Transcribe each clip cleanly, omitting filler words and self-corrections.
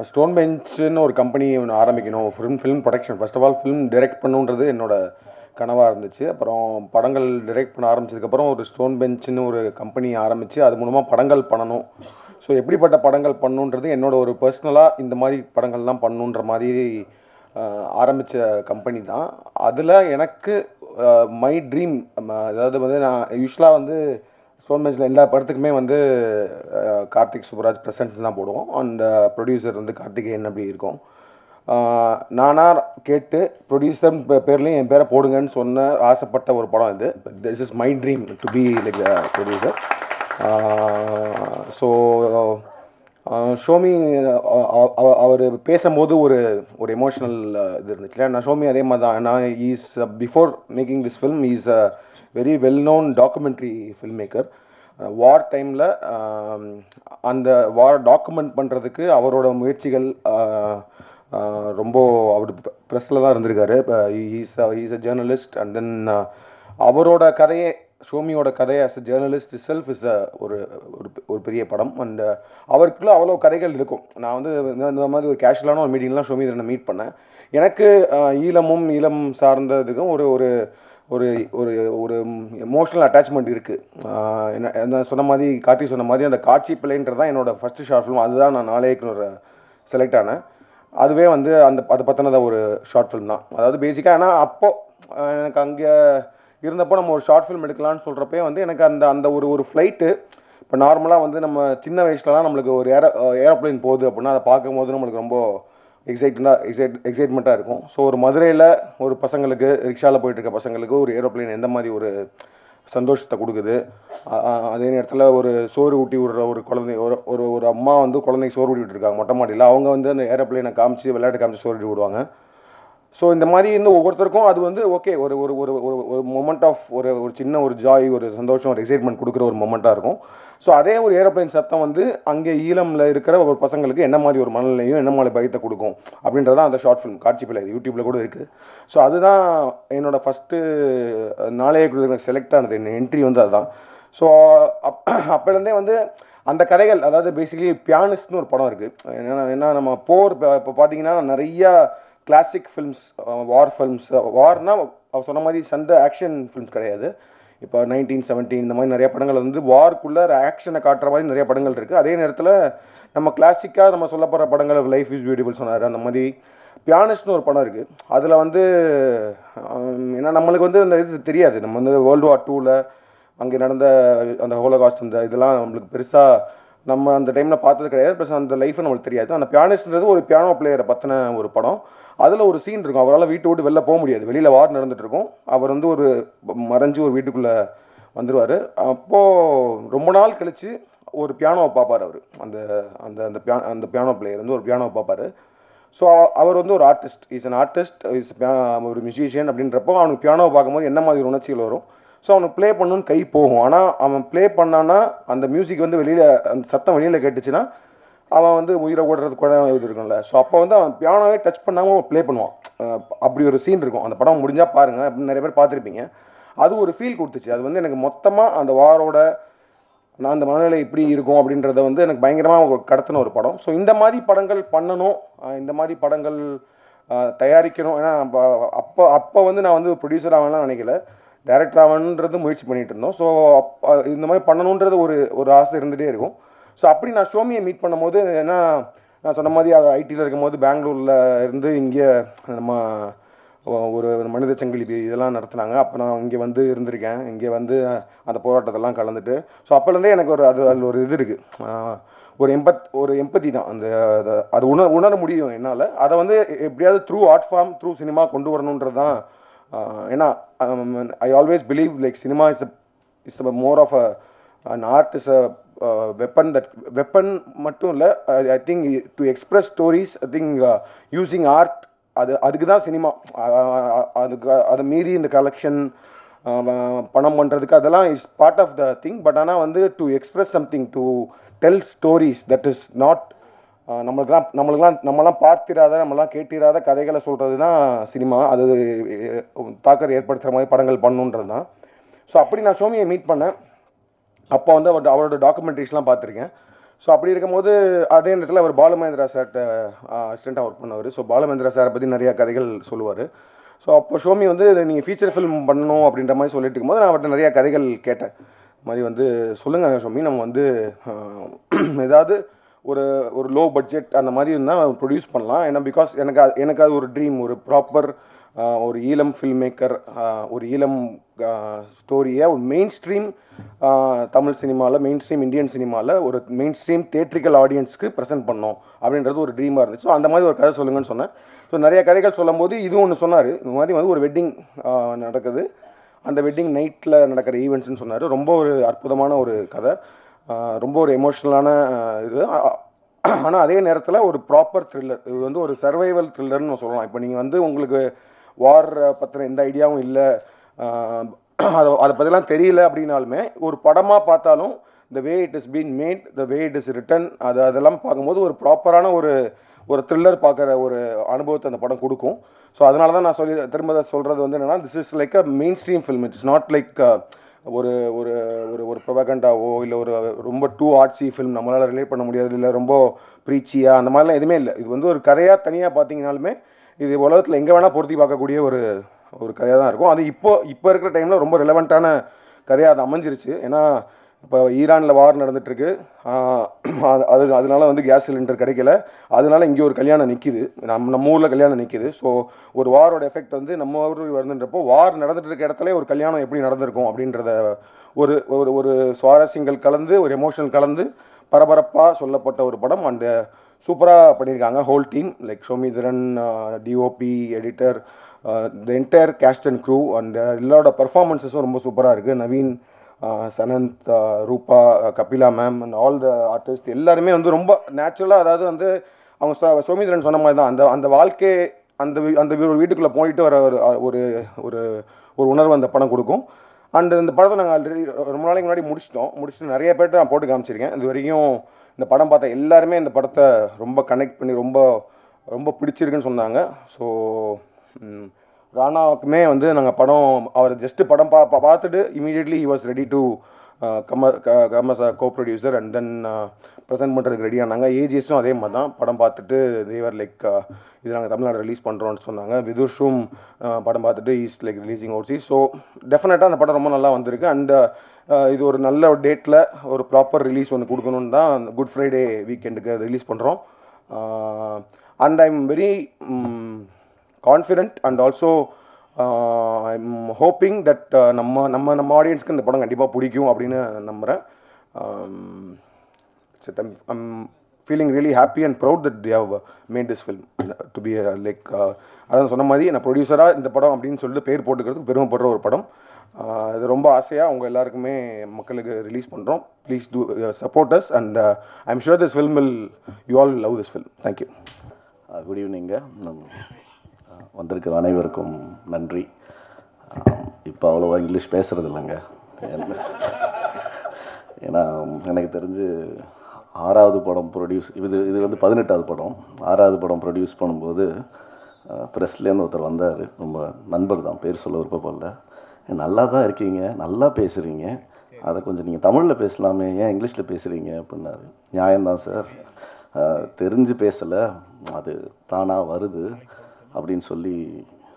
Stone பெஞ்சுன்னு ஒரு company ஒன்று ஆரம்பிக்கணும். Film production first of all film direct பண்ணுன்றது என்னோட கனவாக இருந்துச்சு. அப்புறம் படங்கள் டைரக்ட் பண்ண ஆரம்பிச்சதுக்கப்புறம் ஒரு ஸ்டோன் பெஞ்சுன்னு ஒரு கம்பெனி ஆரம்பித்து அது மூலமாக படங்கள் பண்ணணும். ஸோ எப்படிப்பட்ட படங்கள் பண்ணணுன்றது என்னோட ஒரு பர்சனலாக இந்த மாதிரி படங்கள்லாம் பண்ணணுன்ற மாதிரி ஆரம்பித்த கம்பெனி தான். அதில் எனக்கு மை ட்ரீம், அதாவது வந்து நான் யூஸ்வலாக வந்து ஸ்டோன் பெஞ்சில் எல்லா படத்துக்குமே வந்து கார்த்திக் சுப்ராஜ் ப்ரெசன்ஸ் தான் போடுவோம். அண்ட் ப்ரொடியூசர் வந்து கார்த்திகேயன் அப்படி இருக்கும். நானாக கேட்டு ப்ரொடியூசர் பேர்லேயும் என் பேரை போடுங்கன்னு சொன்ன ஆசைப்பட்ட ஒரு படம் இது. This is my dream to be like producer. So Shomi அவர் பேசும்போது ஒரு எமோஷ்னல் இது இருந்துச்சு. நான் ஷோமி அதே மாதிரி தான். நான் is before making this film is a very well known documentary film maker. War டைமில் அந்த வார் டாக்குமெண்ட் பண்ணுறதுக்கு அவரோட முயற்சிகள் ரொம்ப அவர் ப்ரெஸ்ஸில் தான் இருந்திருக்காரு. Is a journalist. And then அவரோட கதையை, ஷோமியோட கதையை as a journalist self is ஒரு பெரிய படம். அண்ட் அவருக்குள்ள அவ்வளோ கதைகள் இருக்கும். நான் வந்து இந்த மாதிரி ஒரு கேஷுவலான ஒரு மீட்டிங்லாம் ஷோமி நான் மீட் பண்ணேன். எனக்கு ஈழம் சார்ந்ததுக்கும் ஒரு ஒரு ஒரு ஒரு ஒரு எமோஷ்னல் அட்டாச்மெண்ட் இருக்குது. என்ன சொன்ன மாதிரி கார்த்தி சொன்ன மாதிரி அந்த காட்சி பிள்ளைன்றது தான் என்னோடய ஃபஸ்ட்டு ஷார்ட் ஃபிலிம். அதுதான் நான் நாளைக்கு செலக்ட் ஆனேன். அதுவே வந்து அது பற்றினத ஒரு ஷார்ட் ஃபிலிம் தான். அதாவது பேசிக்காக ஏன்னா அப்போது எனக்கு அங்கே இருந்தப்போ நம்ம ஒரு ஷார்ட் ஃபிலிம் எடுக்கலான்னு சொல்கிறப்பே வந்து எனக்கு அந்த ஒரு ஃப்ளைட்டு இப்போ நார்மலாக வந்து நம்ம சின்ன வயசுலலாம் நம்மளுக்கு ஒரு ஏரோப்ளைன் போகுது அப்படின்னா அதை பார்க்கும்போது நம்மளுக்கு ரொம்ப எக்ஸைட்மெண்ட்டாக இருக்கும். ஸோ ஒரு மதுரையில் ஒரு பசங்களுக்கு ரிக்ஷாவில் போயிட்டுருக்க பசங்களுக்கு ஒரு ஏரோப்ளைன் எந்த மாதிரி ஒரு சந்தோஷத்தை கொடுக்குது. அதே நேரத்தில் ஒரு சோறு ஊட்டி விடுற ஒரு குழந்தை, ஒரு அம்மா வந்து குழந்தைக்கு சோறு ஊட்டி விட்டுருக்காங்க மொட்டை மாடியில். அவங்க வந்து அந்த ஏரோப்ளைனை காமிச்சு விளையாட்டு காமிச்சு சோறு ஊட்டி விடுவாங்க. ஸோ இந்த மாதிரி வந்து ஒவ்வொருத்தருக்கும் அது வந்து ஓகே ஒரு ஒரு ஒரு ஒரு மொமெண்ட் ஆஃப் ஒரு சின்ன ஒரு ஜாய், ஒரு சந்தோஷம், ஒரு எக்ஸைட்மெண்ட் கொடுக்குற ஒரு மொமெண்ட்டாக இருக்கும். ஸோ அதே ஒரு ஏரோப்ளைன் சத்தம் வந்து அங்கே ஈழமில் இருக்கிற ஒரு பசங்களுக்கு என்ன மாதிரி ஒரு மனநிலையும் என்ன மாதிரி பயத்தை கொடுக்கும் அப்படின்றதான் அந்த ஷார்ட் ஃபிலிம். காட்சி பிள்ளை யூடியூப்பில் கூட இருக்குது. ஸோ அதுதான் என்னோடய ஃபஸ்ட்டு நாளைக்கு செலக்ட் ஆனது. என் என்ட்ரி வந்து அதுதான். ஸோ அப்போலேருந்தே வந்து அந்த கதைகள், அதாவது பேசிக்கலி பியானிஸ்ட்னு ஒரு படம் இருக்குது. ஏன்னா நம்ம போர் இப்போ பார்த்தீங்கன்னா நிறையா கிளாசிக் ஃபில்ம்ஸ், வார் ஃபில்ம்ஸ், வார்னால் அவர் சொன்ன மாதிரி சண்டை ஆக்ஷன் ஃபில்ம்ஸ் கிடையாது. இப்போ 1917 இந்த மாதிரி நிறைய படங்கள் வந்து வார்க்குள்ளே ஆக்ஷனை காட்டுற மாதிரி நிறைய படங்கள் இருக்குது. அதே நேரத்தில் நம்ம கிளாசிக்காக நம்ம சொல்லப்படுற படங்கள் லைஃப் இஸ் பியூட்டிஃபுல் சொன்னார். அந்த மாதிரி பியானிஸ்ட்னு ஒரு படம் இருக்குது. அதில் வந்து ஏன்னா நம்மளுக்கு வந்து அந்த இது தெரியாது. நம்ம வந்து வேர்ல்டு வார் 2ல் அங்கே நடந்த அந்த ஹோலோகாஸ்ட் அந்த இதெல்லாம் நம்மளுக்கு பெருசாக நம்ம அந்த டைமில் பார்த்தது கிடையாது. ப்ளஸ் அந்த லைஃப்பை நம்மளுக்கு தெரியாது. அந்த பியானிஸ்ட்ன்றது ஒரு பியானோ பிளேயரை பற்றின ஒரு படம். அதில் ஒரு சீன் இருக்கும். அவரால் வீட்டை விட்டு வெளில போக முடியாது. வெளியில் வார் நடந்துகிட்ருக்கும். அவர் வந்து ஒரு மறைஞ்சு ஒரு வீட்டுக்குள்ளே வந்துடுவார். அப்போது ரொம்ப நாள் கழித்து ஒரு பியானோவை பார்ப்பார். அவர் அந்த அந்த அந்த பியானோ பிளேயர் வந்து ஒரு பியானோவை பார்ப்பார். ஸோ அவர் வந்து ஒரு ஆர்டிஸ்ட், இஸ் அன் ஆர்டிஸ்ட், ஒரு மியூசிஷியன். அப்படின்றப்போ அவனுக்கு பியானோவை பார்க்கும்போது என்ன மாதிரி உணர்ச்சிகள் வரும். ஸோ அவனுக்கு ப்ளே பண்ணணுன்னு கை போகும். ஆனால் அவன் ப்ளே பண்ணான்னா அந்த மியூசிக் வந்து வெளியில், அந்த சத்தம் வெளியில் கேட்டுச்சுன்னா அவன் வந்து உயிரை ஓடுறது கூட இது இருக்கும்ல. ஸோ அப்போ வந்து அவன் பியானோவே டச் பண்ணாமல் ப்ளே பண்ணுவான். அப்படி ஒரு சீன் இருக்கும். அந்த படம் முடிஞ்சால் பாருங்கள், அப்படின்னு நிறைய பேர் பார்த்துருப்பீங்க. அது ஒரு ஃபீல் கொடுத்துச்சு. அது வந்து எனக்கு மொத்தமாக அந்த வாரோட நான் அந்த மனநிலை இப்படி இருக்கும் அப்படின்றத வந்து எனக்கு பயங்கரமாக கடத்தின ஒரு படம். ஸோ இந்த மாதிரி படங்கள் பண்ணணும், இந்த மாதிரி படங்கள் தயாரிக்கணும். ஏன்னா அப்போ வந்து நான் வந்து ப்ரொடியூசர் ஆகணும்லாம் நினைக்கல, டைரக்டர் ஆகணுன்றது முயற்சி பண்ணிகிட்டு இருந்தோம். ஸோ இந்த மாதிரி பண்ணணுன்றது ஒரு ஆசை இருந்துகிட்டே இருக்கும். ஸோ அப்படி நான் ஷோமியை மீட் பண்ணும்போது, ஏன்னா நான் சொன்ன மாதிரி ஐடியில் இருக்கும்போது பெங்களூரில் இருந்து இங்கே நம்ம ஒரு மனித சங்கிலி இதெல்லாம் நடத்துனாங்க. அப்போ நான் இங்கே வந்து இருந்திருக்கேன். இங்கே வந்து அந்த போராட்டத்தெல்லாம் கலந்துட்டு. ஸோ அப்போலேருந்தே எனக்கு அதில் ஒரு இது இருக்குது, ஒரு எம்பத்தி தான். அது உணர முடியும் என்னால். அதை வந்து எப்படியாவது through art form, through cinema கொண்டு வரணுன்றது தான். ஏன்னா I always believe like cinema is more of an art is a weapon மட்டும் இல்லை. I think to express stories, I think using art, அதுக்கு தான் சினிமா. அதை மீறி இந்த கலெக்ஷன் பணம் பண்ணுறதுக்கு அதெல்லாம் is part of the thing. But ஆனால் வந்து to express something, to tell stories, that is not நம்மளாம் பார்த்திராத, நம்மளாம் கேட்டிராத கதைகளை சொல்கிறது தான் சினிமா. அது தாக்கத்தை ஏற்படுத்துகிற மாதிரி படங்கள் பண்ணணுன்றது தான். ஸோ அப்படி நான் ஷோமியை மீட் பண்ணேன். அப்போ வந்து அவரோட டாக்குமெண்ட்ரிஸ்லாம் பார்த்துருக்கேன். ஸோ அப்படி இருக்கும்போது அதே நேரத்தில் அவர் பாலுமகேந்திரா சார்கிட்ட அசிஸ்டண்ட்டாக ஒர்க் பண்ணவர். ஸோ பாலுமகேந்திரா சாரை பற்றி நிறையா கதைகள் சொல்லுவார். ஸோ அப்போ ஷோமி வந்து நீங்கள் ஃபீச்சர் ஃபிலிம் பண்ணணும் அப்படின்ற மாதிரி சொல்லிட்டு இருக்கும்போது நான் அவர்கிட்ட நிறையா கதைகள் கேட்டேன். இது மாதிரி வந்து சொல்லுங்கள் ஷோமி, நம்ம வந்து ஏதாவது ஒரு ஒரு லோ பட்ஜெட் அந்த மாதிரி இருந்தால் ப்ரொடியூஸ் பண்ணலாம். ஏன்னா பிகாஸ் எனக்கு அது ஒரு ட்ரீம், ஒரு ப்ராப்பர் ஒரு ஈழம் ஃபில்ம் மேக்கர், ஒரு ஈழம் ஸ்டோரியை ஒரு மெயின் ஸ்ட்ரீம் தமிழ் சினிமாவில், மெயின் ஸ்ட்ரீம் இந்தியன் சினிமாவில் ஒரு மெயின் ஸ்ட்ரீம் தேட்ரிக்கல் ஆடியன்ஸ்க்கு ப்ரெசென்ட் பண்ணோம் அப்படின்றது ஒரு ட்ரீமாக இருந்துச்சு. ஸோ அந்த மாதிரி ஒரு கதை சொல்லுங்கன்னு சொன்னேன். ஸோ நிறைய கதைகள் சொல்லும்போது இதுவும் ஒன்று சொன்னார். இந்த மாதிரி வந்து ஒரு வெட்டிங் நடக்குது, அந்த வெட்டிங் நைட்டில் நடக்கிற ஈவெண்ட்ஸ்னு சொன்னார். ரொம்ப ஒரு அற்புதமான ஒரு கதை, ரொம்ப ஒரு எமோஷ்னலான இது. ஆனால் அதே நேரத்தில் ஒரு ப்ராப்பர் த்ரில்லர். இது வந்து ஒரு சர்வைவல் த்ரில்லர்னு சொல்லலாம். இப்போ நீங்கள் வந்து உங்களுக்கு வார் பற்றின எந்த ஐடியாவும் இல்லை, அதை பற்றிலாம் தெரியல அப்படின்னாலுமே ஒரு படமாக பார்த்தாலும் the way it is been made, the way it is written, அதெல்லாம் பார்க்கும்போது ஒரு ப்ராப்பரான ஒரு த்ரில்லர் பார்க்குற ஒரு அனுபவத்தை அந்த படம் கொடுக்கும். ஸோ அதனால தான் நான் திரும்ப சொல்கிறது வந்து என்னென்னா, this is like a main stream film. It's not like ஒரு ஒரு ஒரு ஒரு ப்ரொபகண்டாவோ இல்லை ஒரு ரொம்ப டூ ஆர்ட்ஸி ஃபில்ம் நம்மளால் ரிலேட் பண்ண முடியாது, இல்லை ரொம்ப ப்ரீச்சியாக அந்த மாதிரிலாம் எதுவுமே இல்லை. இது வந்து ஒரு கதையாக தனியாக பார்த்தீங்கனாலுமே இது உலகத்தில் எங்கே வேணால் பொருத்தி பார்க்கக்கூடிய ஒரு கதையாக தான் இருக்கும். அது இப்போ இருக்கிற டைமில் ரொம்ப ரிலவெண்ட்டான கதையாக அது அமைஞ்சிருச்சு. ஏன்னா இப்போ ஈரானில் வார் நடந்துகிட்ருக்கு, அதனால வந்து கேஸ் சிலிண்டர் கிடைக்கல, அதனால இங்கே ஒரு கல்யாணம் நிற்கிது, நம்ம ஊரில் கல்யாணம் நிற்கிது. ஸோ ஒரு வாரோட எஃபெக்ட் வந்து நம்ம ஊர் வந்துன்றப்போ வார் நடந்துட்டு இருக்க இடத்துல ஒரு கல்யாணம் எப்படி நடந்திருக்கும் அப்படின்றத ஒரு ஒரு ஒரு சுவாரஸ்யங்கள் கலந்து ஒரு எமோஷனல் கலந்து பரபரப்பாக சொல்லப்பட்ட ஒரு படம். அண்டு சூப்பராக பண்ணியிருக்காங்க whole team, like Somitharan, DOP, editor, the entire cast and crew. And எல்லாரோட பர்ஃபார்மன்ஸஸும் ரொம்ப சூப்பராக இருக்குது. Naveen, Sananth, Rupa, Kapila ma'am and all the artist எல்லாருமே வந்து ரொம்ப நேச்சுரலாக, அதாவது வந்து அவங்க சோமிதரன் சொன்ன மாதிரி தான் அந்த வாழ்க்கை அந்த வீட்டுக்குள்ளே போயிட்டு வர ஒரு ஒரு ஒரு உணர்வு அந்த படம் கொடுக்கும். அண்ட் இந்த படத்தை நாங்கள் ஆல்ரெடி ரொம்ப நாளைக்கு முன்னாடி முடிச்சுட்டு நிறைய பேர்ட்ட நான் போட்டு காமிச்சிருக்கேன். இது வரைக்கும் இந்த படம் பார்த்த எல்லாருமே இந்த படத்தை ரொம்ப கனெக்ட் பண்ணி ரொம்ப ரொம்ப பிடிச்சிருக்குன்னு சொன்னாங்க. ஸோ ராணாவுக்குமே வந்து நாங்கள் அவர் ஜஸ்ட்டு படம் பார்த்துட்டு immediately he was ready to come as a co producer and then present பண்ணுறதுக்கு ரெடி ஆனாங்க. ஏஜிஎஸும் அதே மாதிரி தான் படம் பார்த்துட்டு தேவர் லைக் இது நாங்கள் தமிழ்நாடு ரிலீஸ் பண்ணுறோன்னு சொன்னாங்க. விதுஷும் படம் பார்த்துட்டு is like releasing Overseas. So டெஃபினட்டாக அந்த படம் ரொம்ப நல்லா வந்திருக்கு. அண்ட் இது ஒரு நல்ல ஒரு டேட்டில் ஒரு ப்ராப்பர் ரிலீஸ் ஒன்று கொடுக்கணுன்னு தான் குட் ஃப்ரைடே வீக்கெண்டுக்கு ரிலீஸ் பண்ணுறோம். And I am very confident and also I am hoping that நம்ம ஆடியன்ஸ்க்கு இந்த படம் கண்டிப்பாக பிடிக்கும் அப்படின்னு நம்புகிறேன். I'm feeling really happy and proud that they have made this film to be like அதான் சொன்ன மாதிரி நான் ப்ரொடியூசராக இந்த படம் அப்படின்னு சொல்லிட்டு பேர் போட்டுக்கிறதுக்கு பெருமைப்படுற ஒரு படம். இது ரொம்ப ஆசையாக உங்கள் எல்லாருக்குமே மக்களுக்கு ரிலீஸ் பண்ணுறோம். Please do support us and I am sure this film will you all love this film. Thank you. Good evening. வந்திருக்கிற அனைவருக்கும் நன்றி. இப்போ அவ்வளோவா இங்கிலீஷ் பேசுகிறது இல்லைங்க, ஏன்னா எனக்கு தெரிஞ்சு 6வது படம் ப்ரொடியூஸ் இது வந்து 18வது படம். 6வது படம் ப்ரொடியூஸ் பண்ணும்போது ப்ரெஸ்லேருந்து ஒருத்தர் வந்தார், ரொம்ப நண்பர் தான், பேர் சொல்ல விருப்பப்படல. நல்லா தான் இருக்கீங்க, நல்லா பேசுகிறீங்க, அதை கொஞ்சம் நீங்கள் தமிழில் பேசலாமே, ஏன் இங்கிலீஷில் பேசுகிறீங்க அப்படின்னாரு. நியாயம்தான் சார், தெரிஞ்சு பேசலை, அது தானாக வருது அப்படின்னு சொல்லி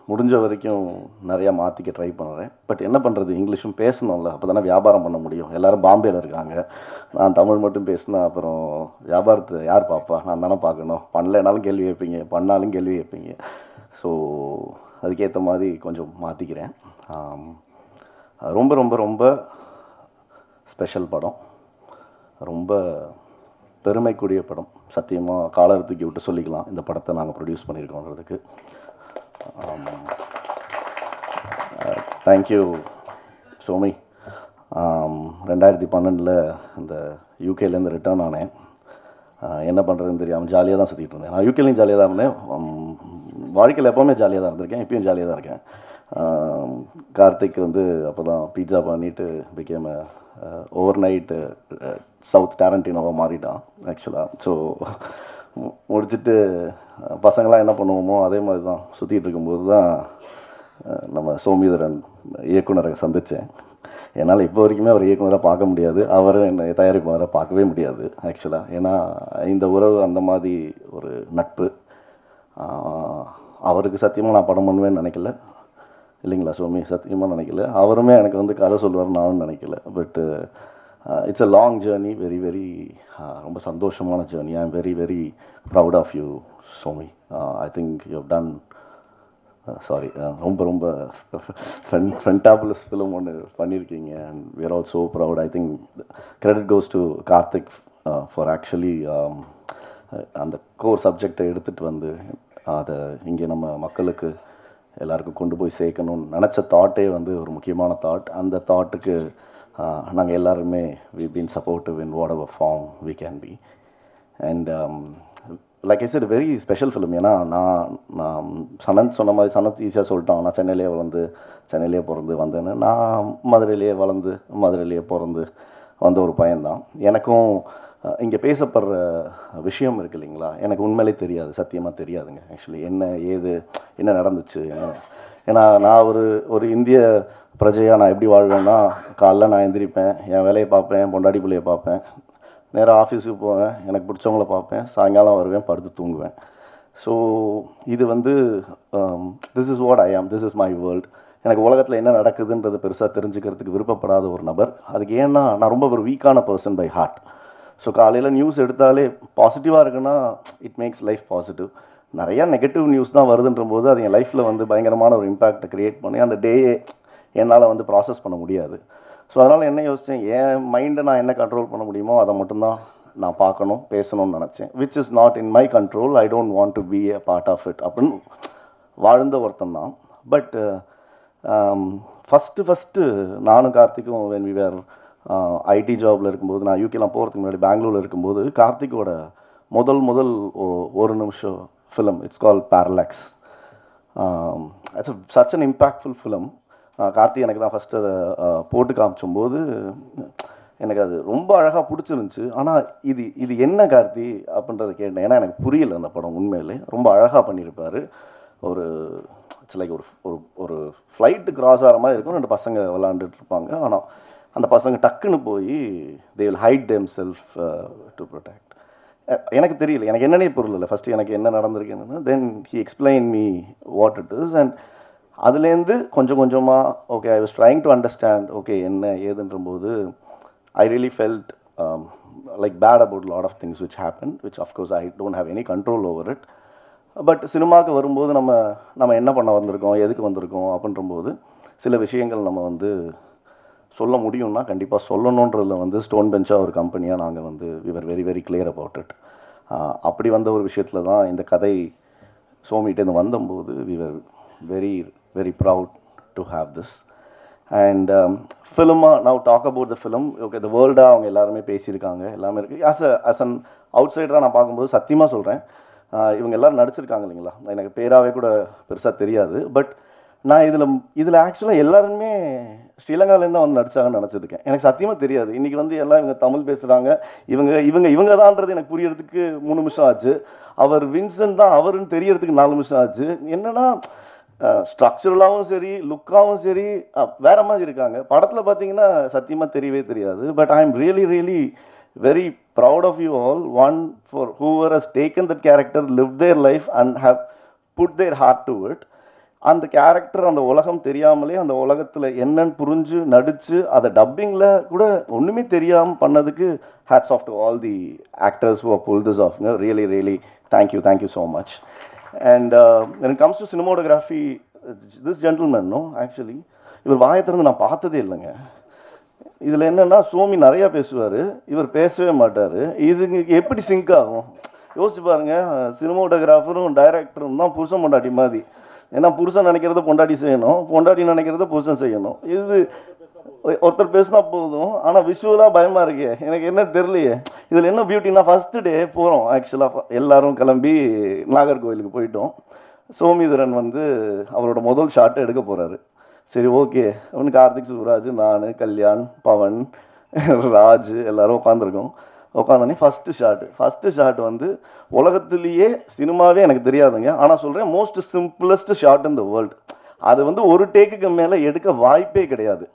முடிஞ்ச வரைக்கும் நிறையா மாற்றிக்க ட்ரை பண்ணுறேன். பட் என்ன பண்ணுறது, இங்கிலீஷும் பேசணும்ல, அப்போ தானே வியாபாரம் பண்ண முடியும். எல்லோரும் பாம்பேயில் இருக்காங்க, நான் தமிழ் மட்டும் பேசினா அப்புறம் வியாபாரத்தை யார் பார்ப்பா, நான் தானே பார்க்கணும். பண்ணலைனாலும் கேள்வி கேட்பீங்க, பண்ணாலும் கேள்வி கேட்பீங்க. ஸோ அதுக்கேற்ற மாதிரி கொஞ்சம் மாற்றிக்கிறேன். ரொம்ப ரொம்ப ரொம்ப ஸ்பெஷல் படம், ரொம்ப பெருமைக்குரிய படம். சத்தியமாக காலர் தூக்கி விட்டு சொல்லிக்கலாம் இந்த படத்தை நாங்கள் ப்ரொடியூஸ் பண்ணியிருக்கோன்றதுக்கு. தேங்க்யூ சோமி. 2012 இந்த யூகேலேருந்து ரிட்டர்ன் ஆனேன். என்ன பண்ணுறதுன்னு தெரியாமல் ஜாலியாக தான் சுற்றிட்டு இருந்தேன். நான் யூகேலையும் ஜாலியாக தான் இருந்தேன், வாழ்க்கையில் எப்போவுமே ஜாலியாக தான் இருந்திருக்கேன், இப்பயும் ஜாலியாக தான் இருக்கேன். கார்த்திக் வந்து அப்போ தான் பீட்சா பண்ணிவிட்டு பிகேம் ஓவர் நைட்டு சவுத் டேரண்டினோவாக மாறிட்டான் ஆக்சுவலாக. ஸோ முடிச்சுட்டு பசங்களாம் என்ன பண்ணுவோமோ அதே மாதிரி தான் சுற்றிட்டு இருக்கும்போது தான் நம்ம சோமிதரன் இயக்குனரை சந்தித்தேன். என்னால் இப்போ வரைக்குமே அவர் இயக்குனராக பார்க்க முடியாது, அவரும் என்னை தயாரிப்பாளராக பார்க்கவே முடியாது ஆக்சுவலாக. ஏன்னா இந்த உறவு அந்த மாதிரி ஒரு நட்பு. அவருக்கு சத்தியமாக நான் படம் பண்ணுவேன்னு நினைக்கல, இல்லைங்களா சோமி? சத்தியமாக நினைக்கல. அவருமே எனக்கு வந்து கதை சொல்லுவார் நானும் நினைக்கல. But it's a long journey, very very ரொம்ப சந்தோஷமான journey. I am very very proud of you Somi. I think you have done sorry ரொம்ப ரொம்ப ஃபென்டாபுலஸ் ஃபிலிம் ஒன்று பண்ணியிருக்கீங்க. And we are all so proud. I think credit goes to Karthik for actually அந்த core சப்ஜெக்டை எடுத்துகிட்டு வந்து அதை இங்கே நம்ம மக்களுக்கு எல்லாருக்கும் கொண்டு போய் சேர்க்கணும்னு நினச்ச தாட்டே வந்து ஒரு முக்கியமான தாட். அந்த தாட்டுக்கு நாங்கள் எல்லாருமே we been supportive in whatever form we can be. And like I said very special film. ஏன்னா நான் சனத் சொன்ன மாதிரி, சனத் ஈஸியாக சொல்லிட்டான், நான் சென்னையிலே வளர்ந்து சென்னையிலே பிறந்து வந்தேன்னு. நான் மதுரையிலேயே வளர்ந்து மதுரையிலேயே பிறந்து வந்த ஒரு பையன்தான். எனக்கும் இங்கே பேசப்படுற விஷயம் இருக்குது இல்லைங்களா, எனக்கு உண்மையிலே தெரியாது, சத்தியமாக தெரியாதுங்க ஆக்சுவலி. என்ன நடந்துச்சு. ஏன்னா நான் ஒரு இந்திய பிரஜையாக நான் எப்படி வாழ்வேன்னா, காலைல நான் எந்திரிப்பேன், என் வேலையை பார்ப்பேன், என் பொண்டாட்டி பிள்ளையை பார்ப்பேன், நேராக ஆஃபீஸுக்கு போவேன், எனக்கு பிடிச்சவங்கள பார்ப்பேன், சாயங்காலம் வருவேன், படுத்து தூங்குவேன். ஸோ இது வந்து திஸ் இஸ் வாட் ஐ ஆம், திஸ் இஸ் மை வேர்ல்ட். எனக்கு உலகத்தில் என்ன நடக்குதுன்றது பெருசாக தெரிஞ்சுக்கிறதுக்கு விருப்பப்படாத ஒரு நபர். அதுக்கு ஏன்னா நான் ரொம்ப ஒரு வீக்கான பர்சன் பை ஹார்ட். ஸோ காலையில் நியூஸ் எடுத்தாலே பாசிட்டிவாக இருக்குன்னா இட் மேக்ஸ் லைஃப் பாசிட்டிவ். நிறையா நெகட்டிவ் நியூஸ் தான் வருதுன்ற போது அது என் லைஃப்பில் வந்து பயங்கரமான ஒரு இம்பேக்டை க்ரியேட் பண்ணி அந்த டேயே என்னால் வந்து ப்ராசஸ் பண்ண முடியாது. ஸோ அதனால் என்ன யோசித்தேன், என் மைண்டை நான் என்ன கண்ட்ரோல் பண்ண முடியுமோ அதை மட்டும்தான் நான் பார்க்கணும், பேசணும்னு நினச்சேன். Which is not in my control. I don't want to be a part of it அப்படின்னு வாழ்ந்த ஒருத்தன் தான். பட் ஃபஸ்ட்டு நானும் கார்த்திக்கும் வென் வி வேர் ஐடி ஜாபில் இருக்கும்போது, நான் யூகேலாம் போகிறதுக்கு முன்னாடி பெங்களூரில் இருக்கும்போது, கார்த்திக்கோட முதல் ஒரு நிமிஷம் film, it's call parallax. It's such an impactful film. Karthik எனக்கு தான் ஃபஸ்ட்டு அதை போட்டு காமிச்சும்போது எனக்கு அது ரொம்ப அழகாக பிடிச்சிருந்துச்சு. ஆனால் இது என்ன கார்த்தி அப்படின்றத கேட்டேன். ஏன்னா எனக்கு புரியல அந்த படம். உண்மையிலே ரொம்ப அழகாக பண்ணியிருப்பார். ஒரு இட்ஸ் லைக் ஒரு ஃப்ளைட்டு கிராஸ் ஆகிற மாதிரி இருக்கும், 2 பசங்க விளாண்டுட்டு இருப்பாங்க. ஆனால் அந்த பசங்க டக்குன்னு போய் they will hide them self to protect. எனக்கு தெரியல, எனக்கு என்னன்னே புரியல ஃபஸ்ட்டு எனக்கு என்ன நடந்திருக்குன்னு. Then he explain me what it is. And அதுலேருந்து கொஞ்சம் கொஞ்சமாக okay I was trying to understand okay என்ன ஏதுன்ற போது I really felt like bad about lot of things which happen, which of course I don't have any control over it. But சினிமாவுக்கு வரும்போது நம்ம என்ன பண்ண வந்திருக்கோம், எதுக்கு வந்திருக்கோம் அப்படின்றபோது சில விஷயங்கள் நம்ம வந்து சொல்ல முடியும்னா கண்டிப்பாக சொல்லணுன்றதில் வந்து ஸ்டோன் பெஞ்சாக ஒரு கம்பெனியாக நாங்கள் வந்து we were very very clear about it. அப்படி வந்த ஒரு விஷயத்தில் தான் இந்த கதை சோமிகிட்டேருந்து வந்தபோது we were very very proud to have this. And ஃபிலிமாக now talk about the film. Okay the வேர்ல்டாக அவங்க எல்லாருமே பேசியிருக்காங்க, எல்லாமே இருக்குது. ஆஸ் அன் அவுட் சைடராக நான் பார்க்கும்போது சத்தியமாக சொல்கிறேன், இவங்க எல்லோரும் நடிச்சிருக்காங்க இல்லைங்களா, எனக்கு பேராகவே கூட பெருசாக தெரியாது. பட் நான் இதில் ஆக்சுவலாக எல்லாருமே ஸ்ரீலங்காவிலேருந்து தான் வந்து நடித்தாங்கன்னு நினச்சிருக்கேன். எனக்கு சத்தியமாக தெரியாது. இன்றைக்கி வந்து எல்லாம் இவங்க தமிழ் பேசுகிறாங்க, இவங்க தான்ன்றது எனக்கு புரியறதுக்கு 3 நிமிஷம் ஆச்சு. அவர் வின்சென்ட் தான் அவருன்னு தெரியறதுக்கு 4 நிமிஷம் ஆச்சு. என்னென்னா ஸ்ட்ரக்சரலாகவும் சரி லுக்காகவும் சரி வேறு மாதிரி இருக்காங்க. படத்தில் பார்த்தீங்கன்னா சத்தியமாக தெரியவே தெரியாது. But I am really really very proud of you all, one for whoever has taken that character, lived their life and have put their heart to it. அந்த கேரக்டர் அந்த உலகம் தெரியாமலே அந்த உலகத்தில் என்னன்னு புரிஞ்சு நடித்து அதை டப்பிங்கில் கூட ஒன்றுமே தெரியாமல் பண்ணதுக்கு hats off to all the actors who have pulled this off. Really really thank you so much. And when it comes to cinematography, this gentleman actually இவர் வாயை திறந்து நான் பார்த்ததே இல்லைங்க. இதில் என்னென்னா சோமி நிறையா பேசுவார், இவர் பேசவே மாட்டார். இதுங்க எப்படி சிங்க் ஆகும் யோசிச்சு பாருங்கள். சினிமோட்டோகிராஃபரும் டைரக்டரும் தான் புருஷன் பொண்டாட்டி மாதிரி. ஏன்னா புருஷன் நினைக்கிறத பொண்டாட்டி செய்யணும், பொண்டாட்டி நினைக்கிறத புருஷன் செய்யணும். இது ஒருத்தர் பேசினா போதும். ஆனால் விஷுவலாக பயமாக இருக்கே, எனக்கு என்ன தெரியலையே. இதில் என்ன பியூட்டின்னா ஃபஸ்ட்டு டே போகிறோம் ஆக்சுவலாக எல்லோரும் கிளம்பி நாகர்கோவிலுக்கு போயிட்டோம். சோமிதரன் வந்து அவரோட முதல் ஷாட்டை எடுக்க போகிறாரு. சரி ஓகே அவனு கார்த்திக் சுப்ராஜ், நான், கல்யாண், பவன், ராஜ் எல்லோரும் உட்காந்துருக்கோம். உட்காந்தோடனே ஃபஸ்ட்டு ஷாட் வந்து உலகத்துலேயே சினிமாவே எனக்கு தெரியாதுங்க, ஆனால் சொல்கிறேன் most simplest shot in the world. அது வந்து ஒரு டேக்குக்கு மேலே எடுக்க வாய்ப்பே கிடையாது.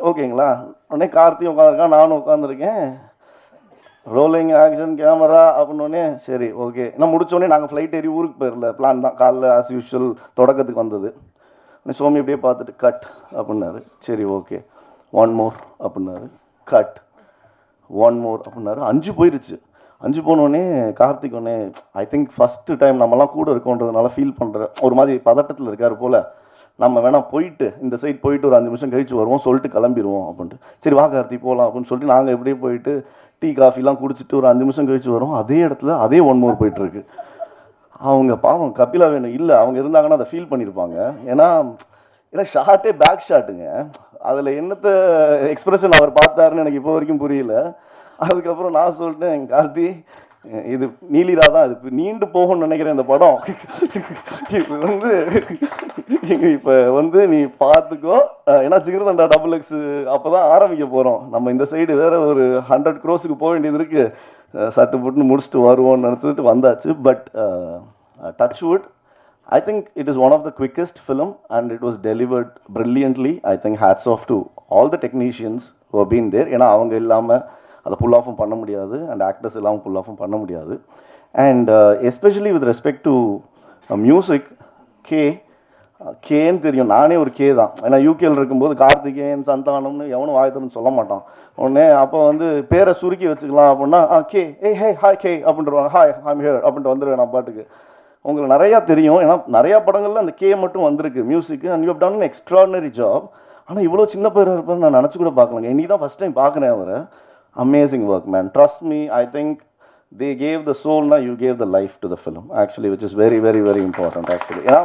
ஓகேங்களா. உடனே கார்த்தியும் உட்காந்துருக்கான், நானும் உட்காந்துருக்கேன். ரோலிங் ஆக்ஷன் கேமரா அப்படின்னோடனே சரி ஓகே. நான் முடிச்சோடனே நாங்கள் ஃப்ளைட் ஏறி ஊருக்கு போயிடல, பிளான் தான். காலைல ஆஸ் யூஷுவல் தொடக்கத்துக்கு வந்தது. சோமி அப்படியே பார்த்துட்டு கட் அப்படின்னாரு. சரி ஓகே, 1 more அப்படின்னாரு. கட், 1 more அப்படின்னாரு. 5 போயிருச்சு. 5 போனோடனே கார்த்திக் ஒன்னே ஐ திங்க் ஃபஸ்ட்டு டைம் நம்மலாம் கூட இருக்கோன்றதுனால ஃபீல் பண்ணுற ஒரு மாதிரி பதட்டத்தில் இருக்கார் போல். நம்ம வேணா போயிட்டு இந்த சைட் போயிட்டு ஒரு 5 நிமிஷம் கழிச்சு வருவோம், சொல்லிட்டு கிளம்பிடுவோம் அப்படின்ட்டு. சரி வா கார்த்தி போகலாம் அப்படின்னு சொல்லிட்டு நாங்கள் எப்படியே போயிட்டு டீ காஃபிலாம் குடிச்சிட்டு ஒரு 5 நிமிஷம் கழிச்சு வரோம். அதே இடத்துல அதே 1 more போயிட்டுருக்கு. அவங்க பாவம் கபிலா வேணும் இல்லை, அவங்க இருந்தாங்கன்னா அதை ஃபீல் பண்ணியிருப்பாங்க. ஏன்னா ஏன்னா ஷார்ட்டே பேக் ஷாட்டுங்க. அதில் என்னத்த எக்ஸ்பிரஷன் அவர் பார்த்தாருன்னு எனக்கு இப்போ வரைக்கும் புரியல. அதுக்கப்புறம் நான் சொல்லிட்டேன், கார்த்தி இது நீலிரா தான், இது நீண்டு போகும்னு நினைக்கிறேன் இந்த படம். இது வந்து இப்போ வந்து நீ பார்த்துக்கோ. ஏன்னா ஜிகிர்தண்டா XX அப்போ தான் ஆரம்பிக்க போகிறோம். நம்ம இந்த சைடு வேற ஒரு 100 crores போக வேண்டியது இருக்கு. சட்டு புட்டுன்னு முடிச்சுட்டு வருவோம்னு நினச்சிட்டு வந்தாச்சு. But touchwood, I think it is one of the quickest film and it was delivered brilliantly. I think hats off to all the technicians who have been there. ஏன்னா அவங்க இல்லாமல் அதை புல் ஆஃபும் பண்ண முடியாது, அண்ட் ஆக்டர்ஸ் இல்லாமல் புல் ஆஃபும் பண்ண முடியாது. And especially with respect to music, கேன்னு தெரியும், நானே ஒரு கே தான். ஏன்னா யூகேல இருக்கும்போது கார்த்திகேயன் சந்தானம்னு எவனும் வாயத்தன்னு சொல்ல மாட்டான். உடனே அப்போ வந்து பேரை சுருக்கி வச்சுக்கலாம் அப்படின்னா கே, ஏய் ஹே ஹாய் கே அப்படின்ட்டுருவாங்க. ஹாய் ஐம் ஹியர் அப்படின்ட்டு வந்துடுவேன் நான் பாட்டுக்கு. உங்களுக்கு நிறையா தெரியும், ஏன்னா நிறையா படங்களில் அந்த கே மட்டும் வந்திருக்கு மியூசிக்கு. And you have done an extraordinary job. ஆனால் இவ்வளோ சின்ன பேர் இருப்பேன்னு நான் நினச்சி கூட பார்க்கலங்க. இன்னைக்கு தான் ஃபஸ்ட் டைம் பார்க்குறேன் அவரை. Amazing work man, trust me. I think they gave the soul, now you gave the life to the film actually, which is very very very important actually. ஏன்னா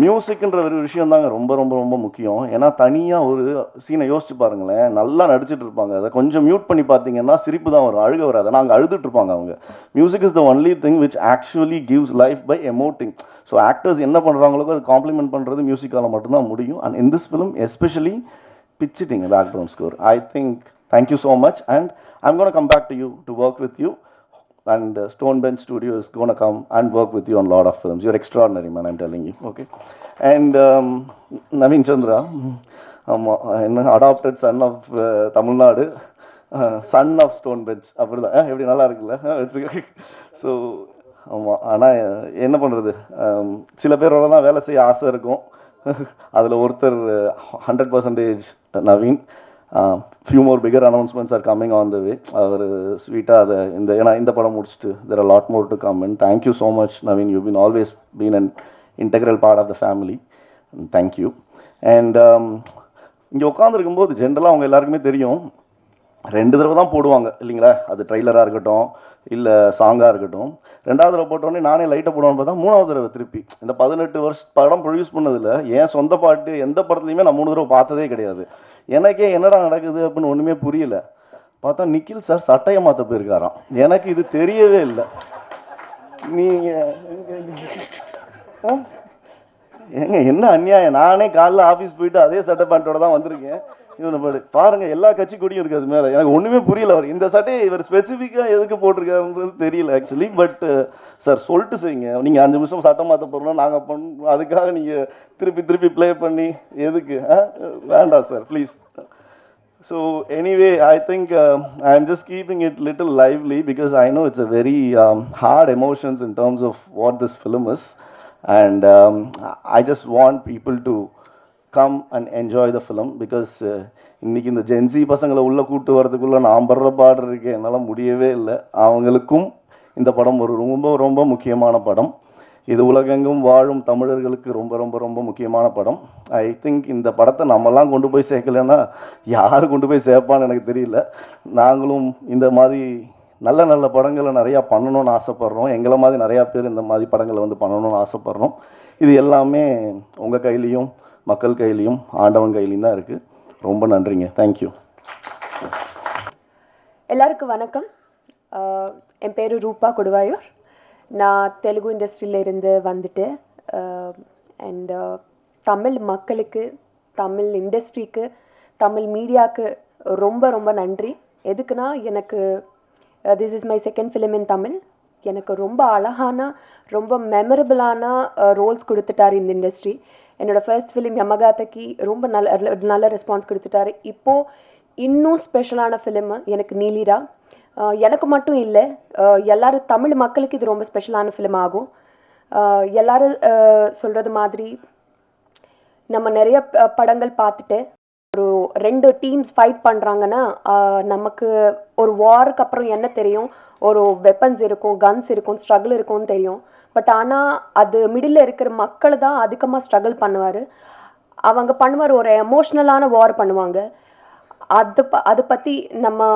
மியூசிக்ன்ற ஒரு விஷயம் தாங்க ரொம்ப ரொம்ப ரொம்ப முக்கியம். ஏன்னா தனியாக ஒரு சீனை யோசிச்சு பாருங்களேன், நல்லா நடிச்சிட்டு இருப்பாங்க, அதை கொஞ்சம் மியூட் பண்ணி பார்த்தீங்கன்னா சிரிப்பு தான் வரும், அழுக வராது. ஆனால் அங்கே அழுதுட்டு இருப்பாங்க அவங்க. Music is the only thing which actually gives life by emoting. So actors என்ன பண்ணுறாங்களோ அது காம்ப்ளிமெண்ட் பண்ணுறது மியூசிக்கால் மட்டும்தான் முடியும். And in this film especially பிச்சிட்டிங் background score. I think thank you so much and I'm gonna come back to you to work with you. And Stone Bench Studio is going to come and work with you on a lot of films. You're extraordinary, man, I'm telling you. Okay. And Naveen Chandra, adopted son of Tamil Nadu, son of Stone Bench. அப்படிதான் எப்படி நல்லா இருக்குல்ல. So ஆமாம், ஆனால் என்ன பண்ணுறது, சில பேரோட தான் வேலை செய்ய ஆசை இருக்கும். அதில் ஒருத்தர் 100% Naveen. Few more bigger announcements are coming on the way. அவர் ஸ்வீட்டாக அதை இந்த படம் முடிச்சுட்டு there are a lot more to come. And thank you so much Naveen, you've been always been an integral part of the family. Thank you. And இங்கே உட்காந்துருக்கும்போது ஜென்ரலாக அவங்க எல்லாருக்குமே தெரியும், 2 தடவை தான் போடுவாங்க இல்லைங்களா. அது ட்ரெய்லராக இருக்கட்டும் இல்லை சாங்காக இருக்கட்டும். 2வது தடவை போட்டோடனே நானே லைட்டை போடுவான்னு பார்த்தா 3வது தடவை திருப்பி இந்த 18 வருஷம் படம் ப்ரொடியூஸ் பண்ணதில் என் சொந்த பாட்டு எந்த படத்துலையுமே நான் 3 தடவை பார்த்ததே கிடையாது. எனக்கே என்னடா நடக்குது அப்படின்னு ஒன்றுமே புரியல. பார்த்தா நிக்கில் சார் சட்டையை மாற்ற போயிருக்காராம். எனக்கு இது தெரியவே இல்லை. நீங்கள் ஏங்க என்ன அநியாயம், நானே காலைல ஆஃபீஸ் போயிட்டு அதே சட்டை பேண்ட்டோட தான் வந்திருக்கேன். இவனை பாருங்க, எல்லா கட்சி கொடியும் இருக்குது அது மேலே. எனக்கு ஒன்றுமே புரியல. அவர் இந்த சட்டையை இவர் ஸ்பெசிஃபிக்காக எதுக்கு போட்டிருக்காருன்றது தெரியல ஆக்சுவலி. பட் சார் சொல்லிட்டு செய்யுங்க, நீங்கள் 5 நிமிஷம் சட்டை மாற்ற போகிறோம் நாங்கள் பண்ண, அதுக்காக நீங்கள் திருப்பி திருப்பி ப்ளே பண்ணி எதுக்கு? வேண்டாம் sir please. So anyway, I think I'm just keeping it little lively because I know it's a very hard emotions in terms of what this film is. And I just want people to come and enjoy the film because இன்னைக்கு இந்த gen Z பசங்களை உள்ளே கூட்டு வரதுக்குள்ளே நான் படுற பாடு இருக்கேன், என்னால் முடியவே இல்லை. அவங்களுக்கும் இந்த படம் ஒரு ரொம்ப ரொம்ப முக்கியமான படம். இது உலகெங்கும் வாழும் தமிழர்களுக்கு ரொம்ப ரொம்ப ரொம்ப முக்கியமான படம். ஐ திங்க் இந்த படத்தை நம்மலாம் கொண்டு போய் சேர்க்கலைன்னா யார் கொண்டு போய் சேர்ப்பான்னு எனக்கு தெரியல. நாங்களும் இந்த மாதிரி நல்ல நல்ல படங்களை நிறையா பண்ணணும்னு ஆசைப்பட்றோம். எங்களை மாதிரி நிறையா பேர் இந்த மாதிரி படங்களை வந்து பண்ணணும்னு ஆசைப்பட்றோம். இது எல்லாமே உங்கள் கையிலையும் மக்கள் கையிலையும் ஆண்டவன் கையிலையும் தான் இருக்குது. ரொம்ப நன்றிங்க. தேங்க்யூ. எல்லாருக்கும் வணக்கம். என் பேர் ரூபா கொடுவாயூர். நான் தெலுங்கு இண்டஸ்ட்ரியிலேருந்து வந்துட்டு அண்ட் தமிழ் மக்களுக்கு, தமிழ் இண்டஸ்ட்ரிக்கு, தமிழ் மீடியாவுக்கு ரொம்ப ரொம்ப நன்றி. எதுக்குன்னா எனக்கு this is my second film in Tamil. எனக்கு ரொம்ப அழகான ரொம்ப மெமரபிளான ரோல்ஸ் கொடுத்துட்டார் இந்த இண்டஸ்ட்ரி. என்னோடய ஃபர்ஸ்ட் ஃபிலிம் யமகாதக்கு ரொம்ப நல்ல ரெஸ்பான்ஸ் கொடுத்துட்டாரு. இப்போது இன்னும் ஸ்பெஷலான ஃபிலிம் எனக்கு நீலிரா. எனக்கு மட்டும் இல்லை, எல்லோரும் தமிழ் மக்களுக்கு இது ரொம்ப ஸ்பெஷலான ஃபிலிம் ஆகும். எல்லோரும் சொல்கிறது மாதிரி நம்ம நிறைய படங்கள் பார்த்துட்டு ஒரு 2 டீம்ஸ் ஃபைட் பண்ணுறாங்கன்னா நமக்கு ஒரு வாருக்கு அப்புறம் என்ன தெரியும், ஒரு வெப்பன்ஸ் இருக்கும், கன்ஸ் இருக்கும், ஸ்ட்ரகிள் இருக்கும்னு தெரியும். பட் ஆனால் அது மிடில் இருக்கிற மக்கள் தான் அதிகமாக ஸ்ட்ரகிள் பண்ணுவார். அவங்க பண்ணுவார், ஒரு எமோஷ்னலான வார் பண்ணுவாங்க. அதை பற்றி நம்ம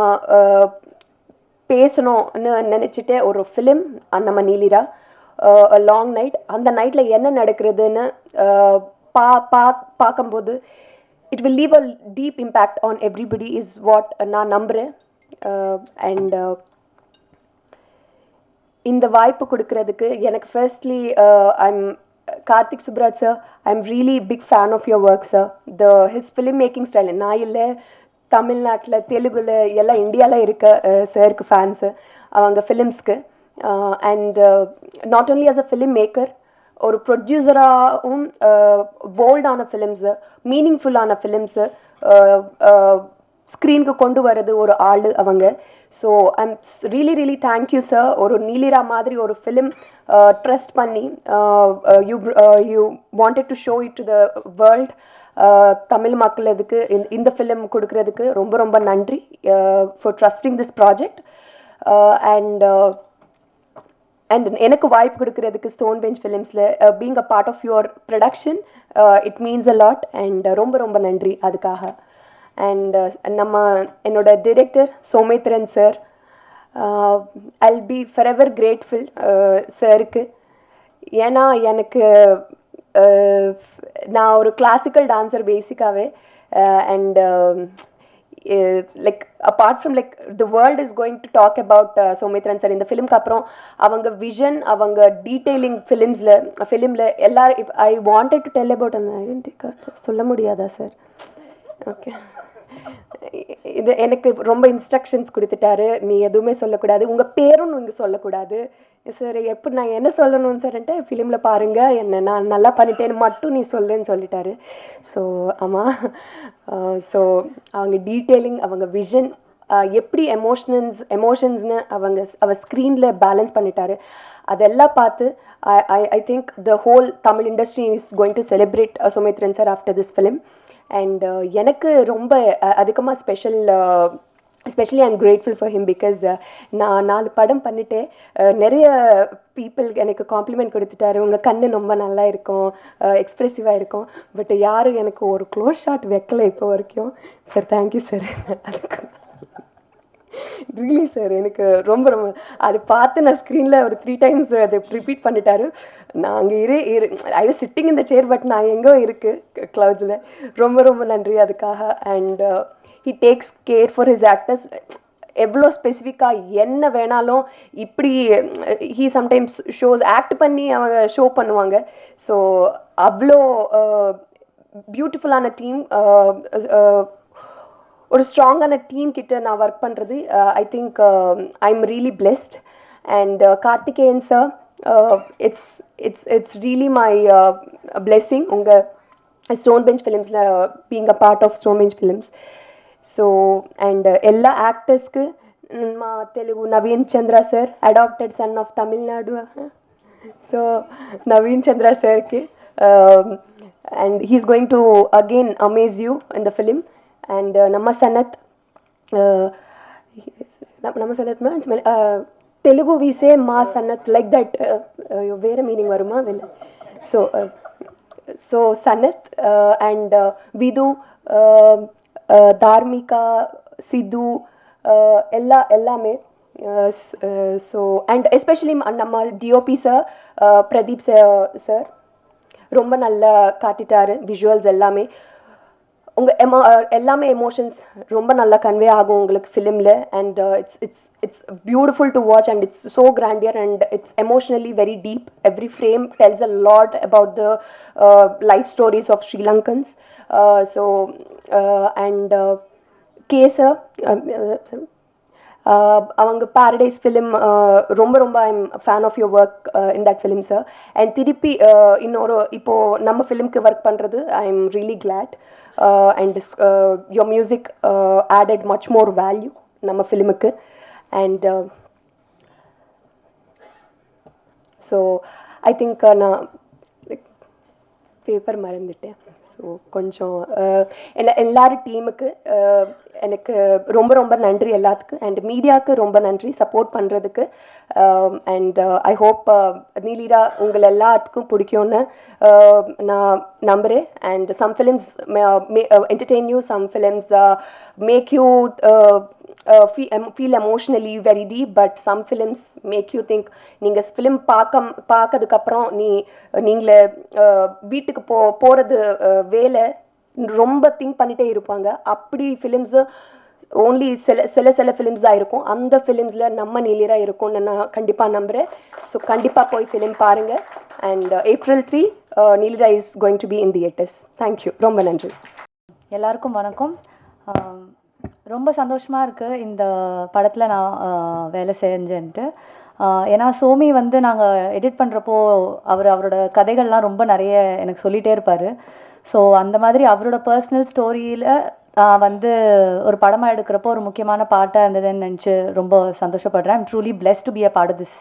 பேசணும்னு நினச்சிட்டு ஒரு ஃபிலிம் நம்ம நீலிரா, லாங் நைட். அந்த நைட்டில் என்ன நடக்கிறதுன்னு பார்க்கும்போது it will leave a deep impact on everybody is what நான் நம்புகிறேன். அண்ட் இந்த வாய்ப்பு கொடுக்கறதுக்கு எனக்கு firstly I'm Karthik Subbaraj sir, I'm really big fan of your work sir. His film making style நான் இல்லை, தமிழ்நாட்டில் தெலுங்குல எல்லாம் இந்தியாவில் இருக்க சாருக்கு ஃபேன்ஸு அவங்க ஃபிலிம்ஸ்க்கு. And not only as a film maker, ஒரு ப்ரொடியூசராகவும் போல்டான ஃபிலிம்ஸு, மீனிங்ஃபுல்லான ஃபிலிம்ஸு ஸ்க்ரீனுக்கு கொண்டு வர்றது ஒரு ஆள் அவங்க. So I'm really thank you sir. ஒரு நீலிரா மாதிரி ஒரு ஃபிலிம் ட்ரஸ்ட் பண்ணி you wanted to show it to the world. Tamil மக்கள் இதுக்கு இந்த ஃபிலிம் கொடுக்கறதுக்கு ரொம்ப நன்றி for trusting this project. And எனக்கு வாய்ப்பு கொடுக்கறதுக்கு ஸ்டோன் பெஞ்ச் ஃபிலிம்ஸில் being a part of your production, it means a lot. And ரொம்ப நன்றி அதுக்காக. அண்ட் என்னோட director Somethran sir, I'll be forever grateful சாருக்கு. ஏன்னா எனக்கு நான் ஒரு கிளாசிக்கல் டான்ஸர் பேசிக்காகவே. And like apart from like the world is going to talk about Soumithran sir இந்த ஃபிலிம்க்கு அப்புறம் அவங்க விஷன், அவங்க டீட்டெயிலிங் ஃபிலிமில் எல்லாரும் I wanted to tell about அந்த ஐடென்டி கார்டு சொல்ல முடியாதா சார்? ஓகே, இது எனக்கு ரொம்ப இன்ஸ்ட்ரக்ஷன்ஸ் கொடுத்துட்டாரு, நீ எதுவுமே சொல்லக்கூடாது, உங்கள் பேரும் நீங்கள் சொல்லக்கூடாது சார். எப்படி நான் என்ன சொல்லணும்னு சார்ன்ட்டு ஃபிலிமில் பாருங்கள், என்ன நான் நல்லா பண்ணிட்டேன்னு மட்டும் நீ சொல்லுன்னு சொல்லிட்டாரு. ஸோ ஆமாம், ஸோ அவங்க டீட்டெயிலிங், அவங்க விஷன், எப்படி எமோஷன்ஸ்னு அவர் ஸ்க்ரீனில் பேலன்ஸ் பண்ணிட்டாரு. அதெல்லாம் பார்த்து I think the whole Tamil industry is going to celebrate Somethran sir after this film. And எனக்கு ரொம்ப அதிகமாக especially I'm grateful for him because நான் 4 படம் பண்ணிட்டு நிறைய பீப்புள் எனக்கு காம்ப்ளிமெண்ட் கொடுத்துட்டாரு, உங்கள் கண்ணு ரொம்ப நல்லா இருக்கும், எக்ஸ்ப்ரெசிவாக இருக்கும். பட் யாரும் எனக்கு ஒரு க்ளோஸ் ஷாட் வைக்கல இப்போ வரைக்கும். Sir thank you sir. அதுக்கு ரியலி சார் எனக்கு ரொம்ப அது பார்த்து நான் ஸ்க்ரீனில் ஒரு 3 times அதை ரிப்பீட் பண்ணிட்டாரு. நான் அங்கே ஐ வாஸ் சிட்டிங் இந்த சேர், பட் நான் எங்கோ இருக்குது க்ளவுட்ஸில். ரொம்ப நன்றி அதுக்காக. And he takes care for his actors. எவ்வளோ ஸ்பெசிஃபிக்காக என்ன வேணாலும் இப்படி he sometimes shows ஆக்ட் பண்ணி அவங்க ஷோ பண்ணுவாங்க. ஸோ அவ்வளோ பியூட்டிஃபுல்லான டீம், ஒரு ஸ்ட்ராங்கான டீம் கிட்ட நான் ஒர்க் பண்ணுறது I think I am really blessed. And Karthikeyan sir, it's really my blessing உங்கள் ஸ்டோன் பெஞ்ச் ஃபிலிம்ஸில் being a part of Stone Bench Films. So and எல்லா ஆக்டர்ஸ்க்கு మా Telugu Naveen Chandra sir, adapted son of Tamil Nadu. So Naveen Chandra సార్కి and he's going to again amaze you in the film. And నమ్మ సనత్ తెలుగు వీసే మా Sanath like that వేరే మీనింగ్ வருமா? సో సనత్ అండ్ విదు, தார்மிகா, சித்து, எல்லாமே. ஸோ அண்ட் எஸ்பெஷலி நம்ம டிஓபி சார் பிரதீப் சார் ரொம்ப நல்லா காட்டிட்டாரு. விஷுவல்ஸ் எல்லாமே எல்லாமே எமோஷன்ஸ் ரொம்ப நல்லா கன்வே ஆகும் உங்களுக்கு ஃபிலிமில். And it's beautiful to watch and it's so grandeur and it's emotionally very deep. Every frame tells a lot about the life stories of Sri Lankans. So and K sir, அவங்க Paradise film ரொம்ப ரொம்ப I am fan of your work in that film sir. And திருப்பி இன்னொரு இப்போது நம்ம ஃபிலிம்க்கு work பண்ணுறது I am really glad. And your music added much more value நம்ம ஃபிலிமுக்கு. அண்ட் ஸோ ஐ திங்க் நான் பேப்பர் மறந்துட்டேன். ஸோ கொஞ்சம் எல்லாரும் டீமுக்கு எனக்கு ரொம்ப ரொம்ப நன்றி எல்லாத்துக்கும். அண்ட் மீடியாவுக்கு ரொம்ப நன்றி சப்போர்ட் பண்ணுறதுக்கு. அண்ட் ஐ ஹோப் நீலிரா உங்கள் எல்லாத்துக்கும் பிடிக்கும்னு நான் நம்புகிறேன். And some films entertain you, some films make you feel emotionally very deep, but some films make you think. நீங்கள் ஃபிலிம் பார்க்கறதுக்கப்புறம் நீங்களே வீட்டுக்கு போகிறது வேலை ரொம்ப திங்க் பண்ணிகிட்டே இருப்பாங்க. அப்படி ஃபிலிம்ஸு ஓன்லி சில ஃபிலிம்ஸ் தான் இருக்கும். அந்த ஃபிலிம்ஸில் நம்ம நீலிரா இருக்கும்னு நான் கண்டிப்பாக நம்புகிறேன். ஸோ கண்டிப்பாக போய் ஃபிலிம் பாருங்கள். And April 3 Neelira is going to be in theatres. Thank you, ரொம்ப நன்றி. எல்லாருக்கும் வணக்கம். ரொம்ப சந்தோஷமாக இருக்குது இந்த படத்தில் நான் வேலை செஞ்சேன்ட்டு. ஏன்னா சோமி வந்து நாங்கள் எடிட் பண்ணுறப்போ அவரோட கதைகள்லாம் ரொம்ப நிறைய எனக்கு சொல்லிகிட்டே இருப்பார். ஸோ அந்த மாதிரி அவரோட பர்சனல் ஸ்டோரியில் வந்து ஒரு படமாக எடுக்கிறப்போ ஒரு முக்கியமான பார்ட்டாக இருந்ததுன்னு நினச்சி ரொம்ப சந்தோஷப்படுறேன். I'm truly blessed to be a part of this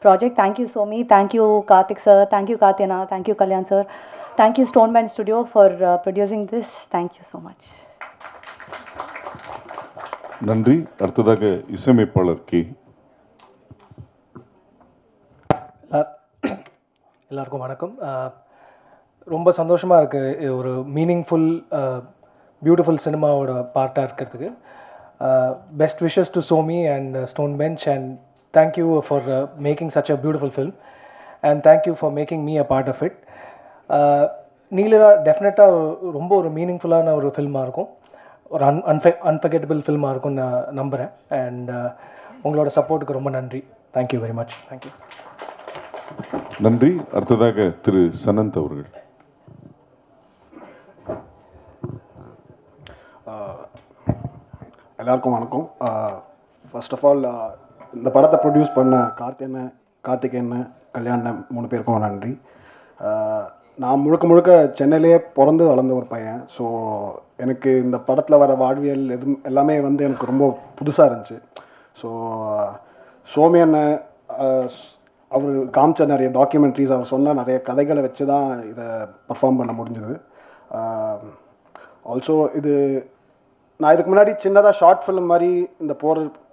project. Thank you Somi, thank you Karthik sir, thank you கார்த்தியனா, thank you Kalyan sir, thank you Stone Bench studio for producing this. Thank you so much. நன்றி. அடுத்ததாக இசையமைப்பாளர் கே. எல்லாருக்கும் வணக்கம். ரொம்ப சந்தோஷமாக இருக்குது ஒரு மீனிங்ஃபுல் பியூட்டிஃபுல் சினிமாவோட பார்ட்டாக இருக்கிறதுக்கு. Best wishes to Somi and stone bench and thank you for making such a beautiful film and thank you for making me a part of it. Neelira டெஃபினட்டாக ரொம்ப ஒரு மீனிங்ஃபுல்லான ஒரு ஃபில்மாக இருக்கும், ஒரு அன்ஃபர்கெட்டபிள் ஃபில்மாக இருக்கும்னு நான் நம்புகிறேன். அண்ட் உங்களோட சப்போர்ட்டுக்கு ரொம்ப நன்றி. Thank you very much. தேங்க்யூ. நன்றி. அடுத்ததாக திரு சனந்த் அவர்கள். எல்லாருக்கும் வணக்கம். ஃபர்ஸ்ட் ஆஃப் ஆல் இந்த படத்தை ப்ரொடியூஸ் பண்ண கார்த்திகேயன், கல்யாணம் 3 பேருக்கும் நன்றி. நான் முழுக்க சென்னையிலேயே பிறந்து வளர்ந்த ஒரு பையன். ஸோ எனக்கு இந்த படத்தில் வர வாழ்வியல் எல்லாமே வந்து எனக்கு ரொம்ப புதுசாக இருந்துச்சு. ஸோ சோமி அண்ணன் அவர் காமிச்ச நிறைய டாக்குமெண்ட்ரிஸ், அவர் சொன்ன நிறைய கதைகளை வச்சு தான் இதை பர்ஃபார்ம் பண்ண முடிஞ்சது. ஆல்சோ நான் இதுக்கு முன்னாடி சின்னதாக ஷார்ட் ஃபிலிம் மாதிரி இந்த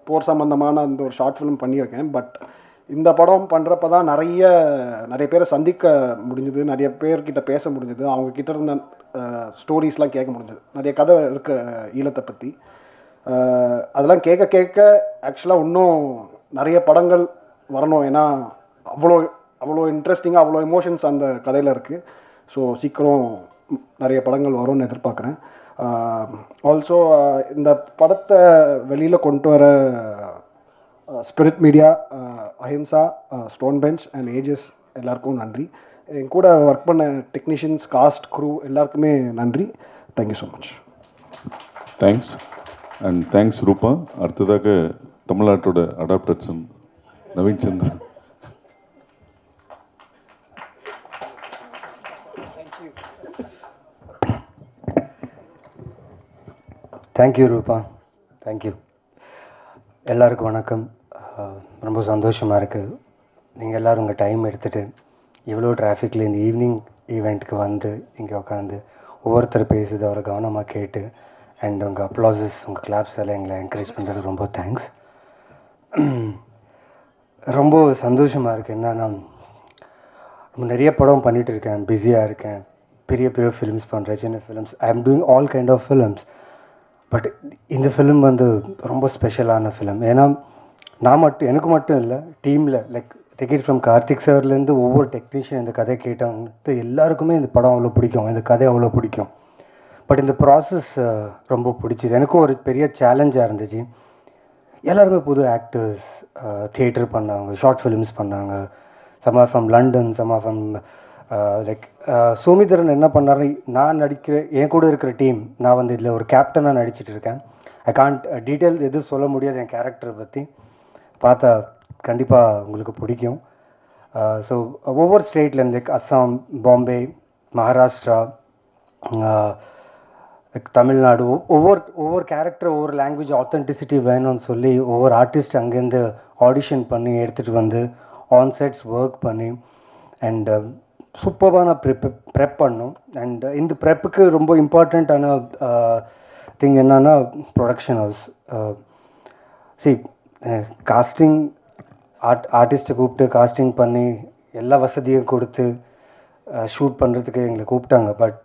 போர் சம்பந்தமான அந்த ஒரு ஷார்ட் ஃபிலிம் பண்ணியிருக்கேன். பட் இந்த படம் பண்ணுறப்ப தான் நிறைய பேரை சந்திக்க முடிஞ்சுது, நிறைய பேர்கிட்ட பேச முடிஞ்சுது, அவங்கக்கிட்ட இருந்த ஸ்டோரிஸ்லாம் கேட்க முடிஞ்சுது. நிறைய கதை இருக்க ஈழத்தை பற்றி அதெல்லாம் கேட்க ஆக்சுவலாக இன்னும் நிறைய படங்கள் வரணும். ஏன்னா அவ்வளோ இன்ட்ரெஸ்டிங்காக அவ்வளோ எமோஷன்ஸ் அந்த கதையில் இருக்குது. ஸோ சீக்கிரம் நிறைய படங்கள் வரும்னு எதிர்பார்க்குறேன். ஆல்சோ இந்த படத்தை வெளியில் கொண்டு வர spirit media, Ahimsa, stone bench and AGS எல்லாருக்கும் நன்றி. என் கூட ஒர்க் பண்ண டெக்னீஷியன்ஸ், காஸ்ட், க்ரூ எல்லாருக்குமே நன்றி. Thank you so much. Thanks and thanks ரூபா. அடுத்ததாக தமிழ்நாட்டோட அடாப்டட் சன் நவீன் சந்திரன். தேங்க்யூ ரூபா, தேங்க்யூ. எல்லாருக்கும் வணக்கம். ரொம்ப சந்தோஷமாக இருக்குது நீங்கள் எல்லோரும் உங்கள் டைம் எடுத்துகிட்டு இவ்வளோ டிராஃபிக்கில் இந்த ஈவினிங் ஈவெண்ட்டுக்கு வந்து இங்கே உட்காந்து ஒவ்வொருத்தர் பேசுது அவரை கவனமாக கேட்டு அண்ட் உங்கள் அப்ளாசஸ், உங்கள் கிளாப்ஸ் எல்லாம் எங்களை என்கரேஜ் பண்ணுறது ரொம்ப தேங்க்ஸ். ரொம்ப சந்தோஷமாக இருக்குது. என்னன்னா நிறைய படம் பண்ணிகிட்டு இருக்கேன், பிஸியாக இருக்கேன், பெரிய ஃபிலிம்ஸ் பண்ணுறேன், சின்ன films, I am doing all kind of films. But இந்த ஃபிலிம் வந்து ரொம்ப ஸ்பெஷலான ஃபிலிம். ஏன்னா எனக்கு மட்டும் இல்லை, டீமில் லைக் டிக்கெட் ஃப்ரம் கார்த்திக் சார்லேருந்து ஒவ்வொரு டெக்னீஷியன் இந்த கதை கேட்டவங்க எல்லாருக்குமே இந்த படம் அவ்வளோ பிடிக்கும், இந்த கதை அவ்வளோ பிடிக்கும். பட் இந்த ப்ராசஸ் ரொம்ப பிடிச்சிது. எனக்கும் ஒரு பெரிய சேலஞ்சாக இருந்துச்சு. எல்லாருமே புது ஆக்டர்ஸ், தியேட்டர் பண்ணாங்க, ஷார்ட் ஃபிலிம்ஸ் பண்ணாங்க, some are from London, some are from like Somitharan என்ன பண்ணாரு, நான் நடிக்கிற என் கூட இருக்கிற டீம், நான் வந்து இதில் ஒரு கேப்டனாக நடிச்சிட்டு இருக்கேன். ஐ காண்ட் டீட்டெயில் எதுவும் சொல்ல முடியாது என் கேரக்டரை பற்றி. பார்த்தா கண்டிப்பாக உங்களுக்கு பிடிக்கும். ஸோ ஒவ்வொரு ஸ்டேட்லேருந்து லைக் அஸ்ஸாம், பாம்பே, மகாராஷ்டிரா, தமிழ்நாடு, ஒவ்வொரு கேரக்டர் ஒவ்வொரு லாங்குவேஜ் ஆத்தென்டிசிட்டி வேணும்னு சொல்லி ஒவ்வொரு ஆர்டிஸ்ட் அங்கேருந்து ஆடிஷன் பண்ணி எடுத்துகிட்டு வந்து ஆன்செட்ஸ் ஒர்க் பண்ணி அண்ட் சூப்பரான ப்ரெப் பண்ணோம். அண்ட் இந்த ப்ரெப்புக்கு ரொம்ப இம்பார்ட்டண்ட்டான திங் என்னன்னா ப்ரொடக்ஷன் ஹவுஸ். காஸ்டிங் ஆர்டிஸ்ட்டை கூப்பிட்டு காஸ்டிங் பண்ணி எல்லா வசதியும் கொடுத்து ஷூட் பண்ணுறதுக்கு எங்களை கூப்பிட்டாங்க. பட்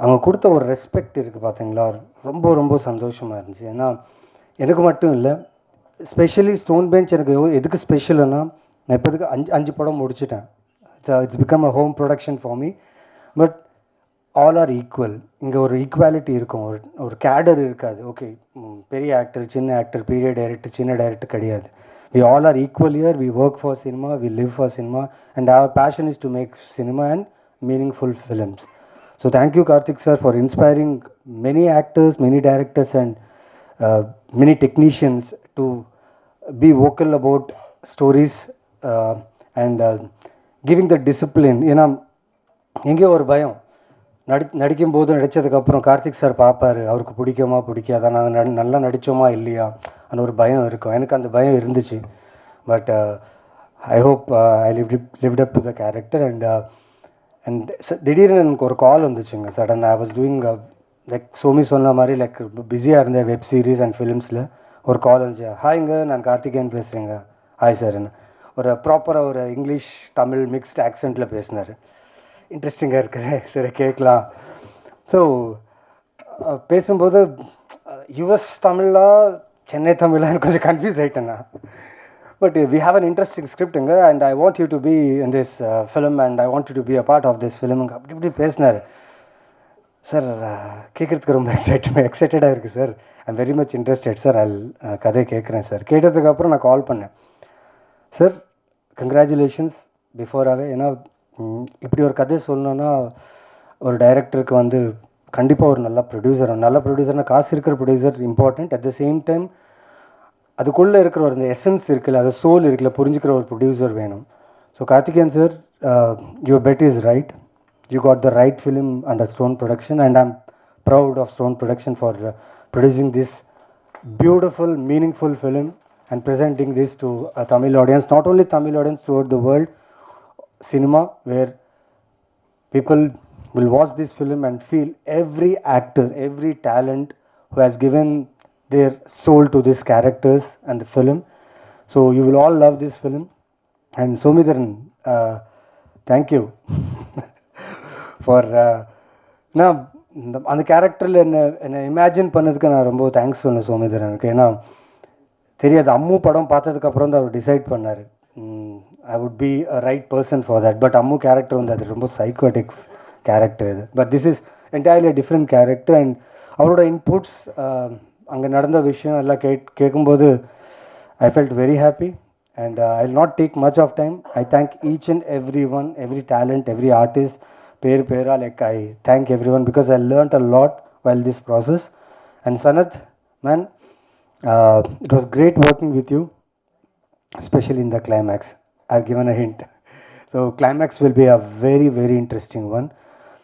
அவங்க கொடுத்த ஒரு ரெஸ்பெக்ட் இருக்குது பார்த்தீங்களா, ரொம்ப ரொம்ப சந்தோஷமாக இருந்துச்சு. ஏன்னா எனக்கு மட்டும் இல்லை, ஸ்பெஷலி ஸ்டோன் பெஞ்ச் எனக்கு எதுக்கு ஸ்பெஷல்னா, நான் இப்போதுக்கு 5 படம் முடிச்சிட்டேன். It's become a home production for me. But all are equal. இங்கே ஒரு ஈக்குவாலிட்டி இருக்கும், ஒரு கேடர் இருக்காது. ஓகே, பெரிய ஆக்டர், சின்ன ஆக்டர், பெரிய டைரக்டர், சின்ன டைரக்டர் கிடையாது. We all are equal here. We work for cinema, we live for cinema, and our passion is to make cinema and meaningful films. So thank you, Karthik sir, for inspiring many actors, many directors, and many technicians to be vocal about stories and giving the discipline. ஏன்னா எங்கேயோ ஒரு பயம், நடிக்கும் போது நடித்ததுக்கப்புறம் Karthik sir பார்ப்பார், அவருக்கு பிடிக்குமா பிடிக்காதா, நாங்கள் நல்லா நடித்தோமா இல்லையா அந்த ஒரு பயம் இருக்கும். எனக்கு அந்த பயம் இருந்துச்சு. But I hope I lived up to the character. And திடீர்னு எனக்கு ஒரு கால் வந்துச்சுங்க sudden. I was doing like Somi சொன்ன மாதிரி லைக் பிஸியாக இருந்தேன் வெப் சீரிஸ் அண்ட் ஃபிலிம்ஸில். ஒரு கால் வந்துச்சு, ஹாய்ங்க நான் கார்த்திகேயன் பேசுகிறேங்க. ஹாய் சார்ன்னு ஒரு ப்ராப்பராக ஒரு இங்கிலீஷ் தமிழ் மிக்ஸ்ட் ஆக்சென்ட்டில் பேசினார். இன்ட்ரெஸ்டிங்காக இருக்குது, சரி கேட்கலாம். ஸோ பேசும்போது யுஎஸ் தமிழா சென்னை தமிழான்னு கொஞ்சம் கன்ஃபியூஸ் ஆகிட்டேண்ணா. But we have an interesting ஸ்கிரிப்டுங்க and I want you to be in this film and I want you to be a part of this ஃபிலிமுங்க அப்படி இப்படி பேசினார். சார் கேட்குறதுக்கு ரொம்ப எக்ஸைட்டடாக இருக்குது sir. I'm very much interested sir. கதையை கேட்குறேன் சார். கேட்டதுக்கப்புறம் நான் கால் பண்ணேன். சார் கங்க்ராச்சுலேஷன்ஸ் பிஃபோராகவே. ஏன்னா இப்படி ஒரு கதை சொல்லணுன்னா ஒரு டைரக்டருக்கு வந்து கண்டிப்பாக ஒரு நல்ல ப்ரொடியூசர்னால் காசு இருக்கிற producer important. At the same time அதுக்குள்ளே இருக்கிற ஒரு இந்த எசன்ஸ் இருக்குல்ல, அது சோல் இருக்குல்ல, புரிஞ்சுக்கிற ஒரு ப்ரொடியூசர் வேணும். So Karthikeyan sir, your bet is right. You got the right film under stone production and I'm proud of stone production for producing this beautiful, meaningful film and presenting this to a Tamil audience, not only Tamil audience, throughout the world cinema, where people will watch this film and feel every actor, every talent who has given their soul to these characters and the film. So you will all love this film. And Somidharan, thank you for now அந்த கேரக்டரில் என்னை imagine பண்ணதுக்கு நான் ரொம்ப thanks சொன்னேன் சோமிதரனுக்கு. ஏன்னா தெரியாது, அம்மு படம் பார்த்ததுக்கப்புறம் தான் அவர் டிசைட் பண்ணார் I would be a right person for that. But Ammu character வந்து அது ரொம்ப சைக்கோட்டிக் கேரக்டர் இது. But this is entirely different character. And அவரோட இன்புட்ஸ், அங்கே நடந்த விஷயம் எல்லாம் கேட்கும்போது I felt very happy. And I will not take much of time. I thank each and every one, every talent, every artist. Pera, like I thank everyone because I learnt a lot while this process. And Sanath, man, it was great working with you, especially in the climax. I've given a hint. So climax will be a very, very interesting one.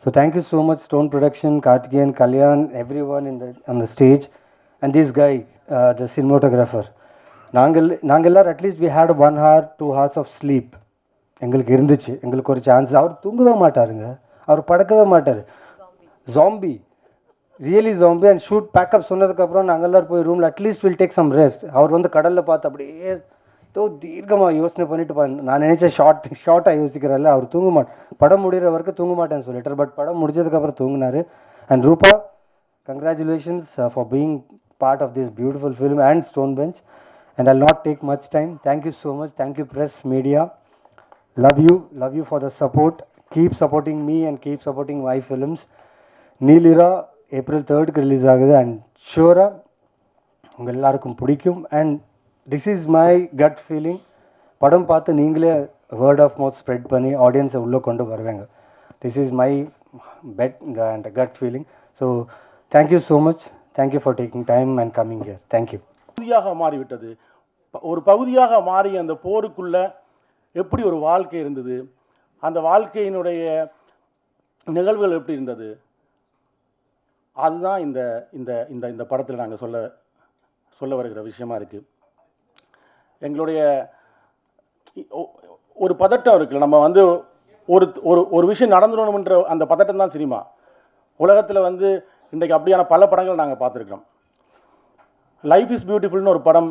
So thank you so much, Stone Production, Karthikeyan, Kalyan, everyone on the stage, and this guy, the cinematographer. Nangallar, at least we had 1 hour, 2 hours of sleep. எங்களுக்கு இருந்துச்சு, எங்களுக்கு ஒரு chance. அவர் தூங்கவே மாட்டாருங்க, அவர் படுக்கவே மாட்டார். Zombie, really zombie. And shoot pack up சொன்னதுக்கப்புறம் நாங்கள் எல்லோரும் போய் ரூமில் at least will take some rest. அவர் வந்து கடலில் பார்த்து அப்படியே ஏதோ தீர்க்கமாக யோசனை பண்ணிட்டு நான் நினச்சேன் ஷார்ட்டாக யோசிக்கிறேன்ல, அவர் தூங்க மாட்டேன், படம் முடிகிற வரைக்கும் தூங்க மாட்டேன்னு சொல்லிட்டார். பட் படம் முடிஞ்சதுக்கப்புறம் தூங்கினார். And Rupa, congratulations for being part of this beautiful film and stone bench. And I not take much time. Thank you so much. Thank you press media. Love you for the support. Keep supporting me and keep supporting my films. Neelira April 3rd release ஆகுது. And sure உங்க எல்லாருக்கும் பிடிக்கும். And this is my gut feeling. படம் பார்த்து நீங்களே word of mouth spread பண்ணி ஆடியன்ஸை உள்ளே கொண்டு வருவாங்க. This is my bet and gut feeling. So thank you so much. Thank you for taking time and coming here. Thank you. பகுதியாக மாறிவிட்டது. ஒரு பகுதியாக மாறிய அந்த போருக்குள்ள எப்படி ஒரு வாழ்க்கை இருந்தது, அந்த வாழ்க்கையினுடைய நிகழ்வுகள் எப்படி இருந்தது, அதுதான் இந்த இந்த இந்த இந்த படத்தில் நாங்கள் சொல்ல வருகிற விஷயமா இருக்குது. எங்களுடைய ஒரு பதட்டம் இருக்குல்ல, நம்ம வந்து ஒரு ஒரு ஒரு விஷயம் நடந்துடணுன்ற அந்த பதட்டம் தான் சினிமா. உலகத்தில் வந்து இன்றைக்கு அப்படியான பல படங்கள் நாங்கள் பார்த்துருக்கிறோம். லைஃப் இஸ் பியூட்டிஃபுல்னு ஒரு படம்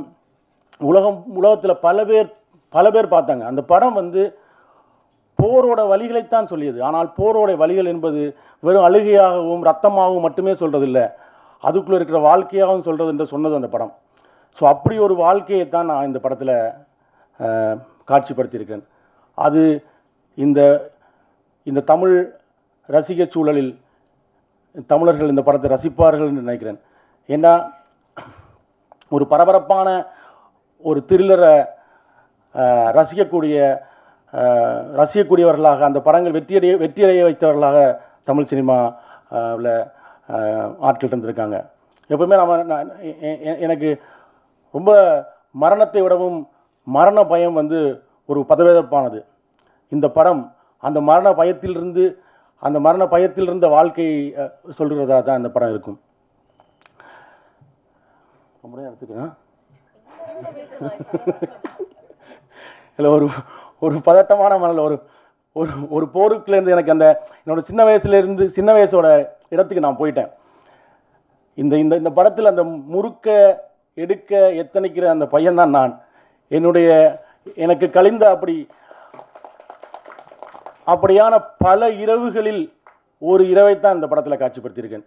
உலகத்தில் பல பேர் பார்த்தாங்க. அந்த படம் வந்து போரோட வலிகளைத்தான் சொல்லியது. ஆனால் போரோட வலிகள் என்பது வெறும் அழுகையாகவும் ரத்தமாகவும் மட்டுமே சொல்கிறதில்லை, அதுக்குள்ளே இருக்கிற வாழ்க்கையாகவும் சொல்கிறது என்று சொன்னது அந்த படம். ஸோ அப்படி ஒரு வாழ்க்கையை தான் நான் இந்த படத்தில் காட்சிப்படுத்தியிருக்கேன். அது இந்த இந்த தமிழ் ரசிக சூழலில் தமிழர்கள் இந்த படத்தை ரசிப்பார்கள் என்று நினைக்கிறேன். ஏன்னா ஒரு பரபரப்பான ஒரு த்ரில்லரை ரசிக்கக்கூடியவர்களாக அந்த படங்கள் வெற்றியடைய வைத்தவர்களாக தமிழ் சினிமாவில் ஆட்கள் இருந்திருக்காங்க. எப்பவுமே எனக்கு ரொம்ப மரணத்தை விடவும் மரண பயம் வந்து ஒரு பதவேதப்பானது. இந்த படம் அந்த மரண பயத்திலிருந்த வாழ்க்கையை சொல்கிறதா தான் இந்த படம் இருக்கும். இல்லை, ஒரு பதட்டமான மனதில் ஒரு போருக்குலேருந்து எனக்கு அந்த என்னோட சின்ன வயசோட இடத்துக்கு நான் போயிட்டேன். இந்த இந்த இந்த படத்தில் அந்த முறுக்க எடுக்க எத்தனைக்கிற அந்த பையன்தான் நான். எனக்கு கழிந்த அப்படியான பல இரவுகளில் ஒரு இரவைத்தான் இந்த படத்தில் காட்சிப்படுத்தியிருக்கேன்.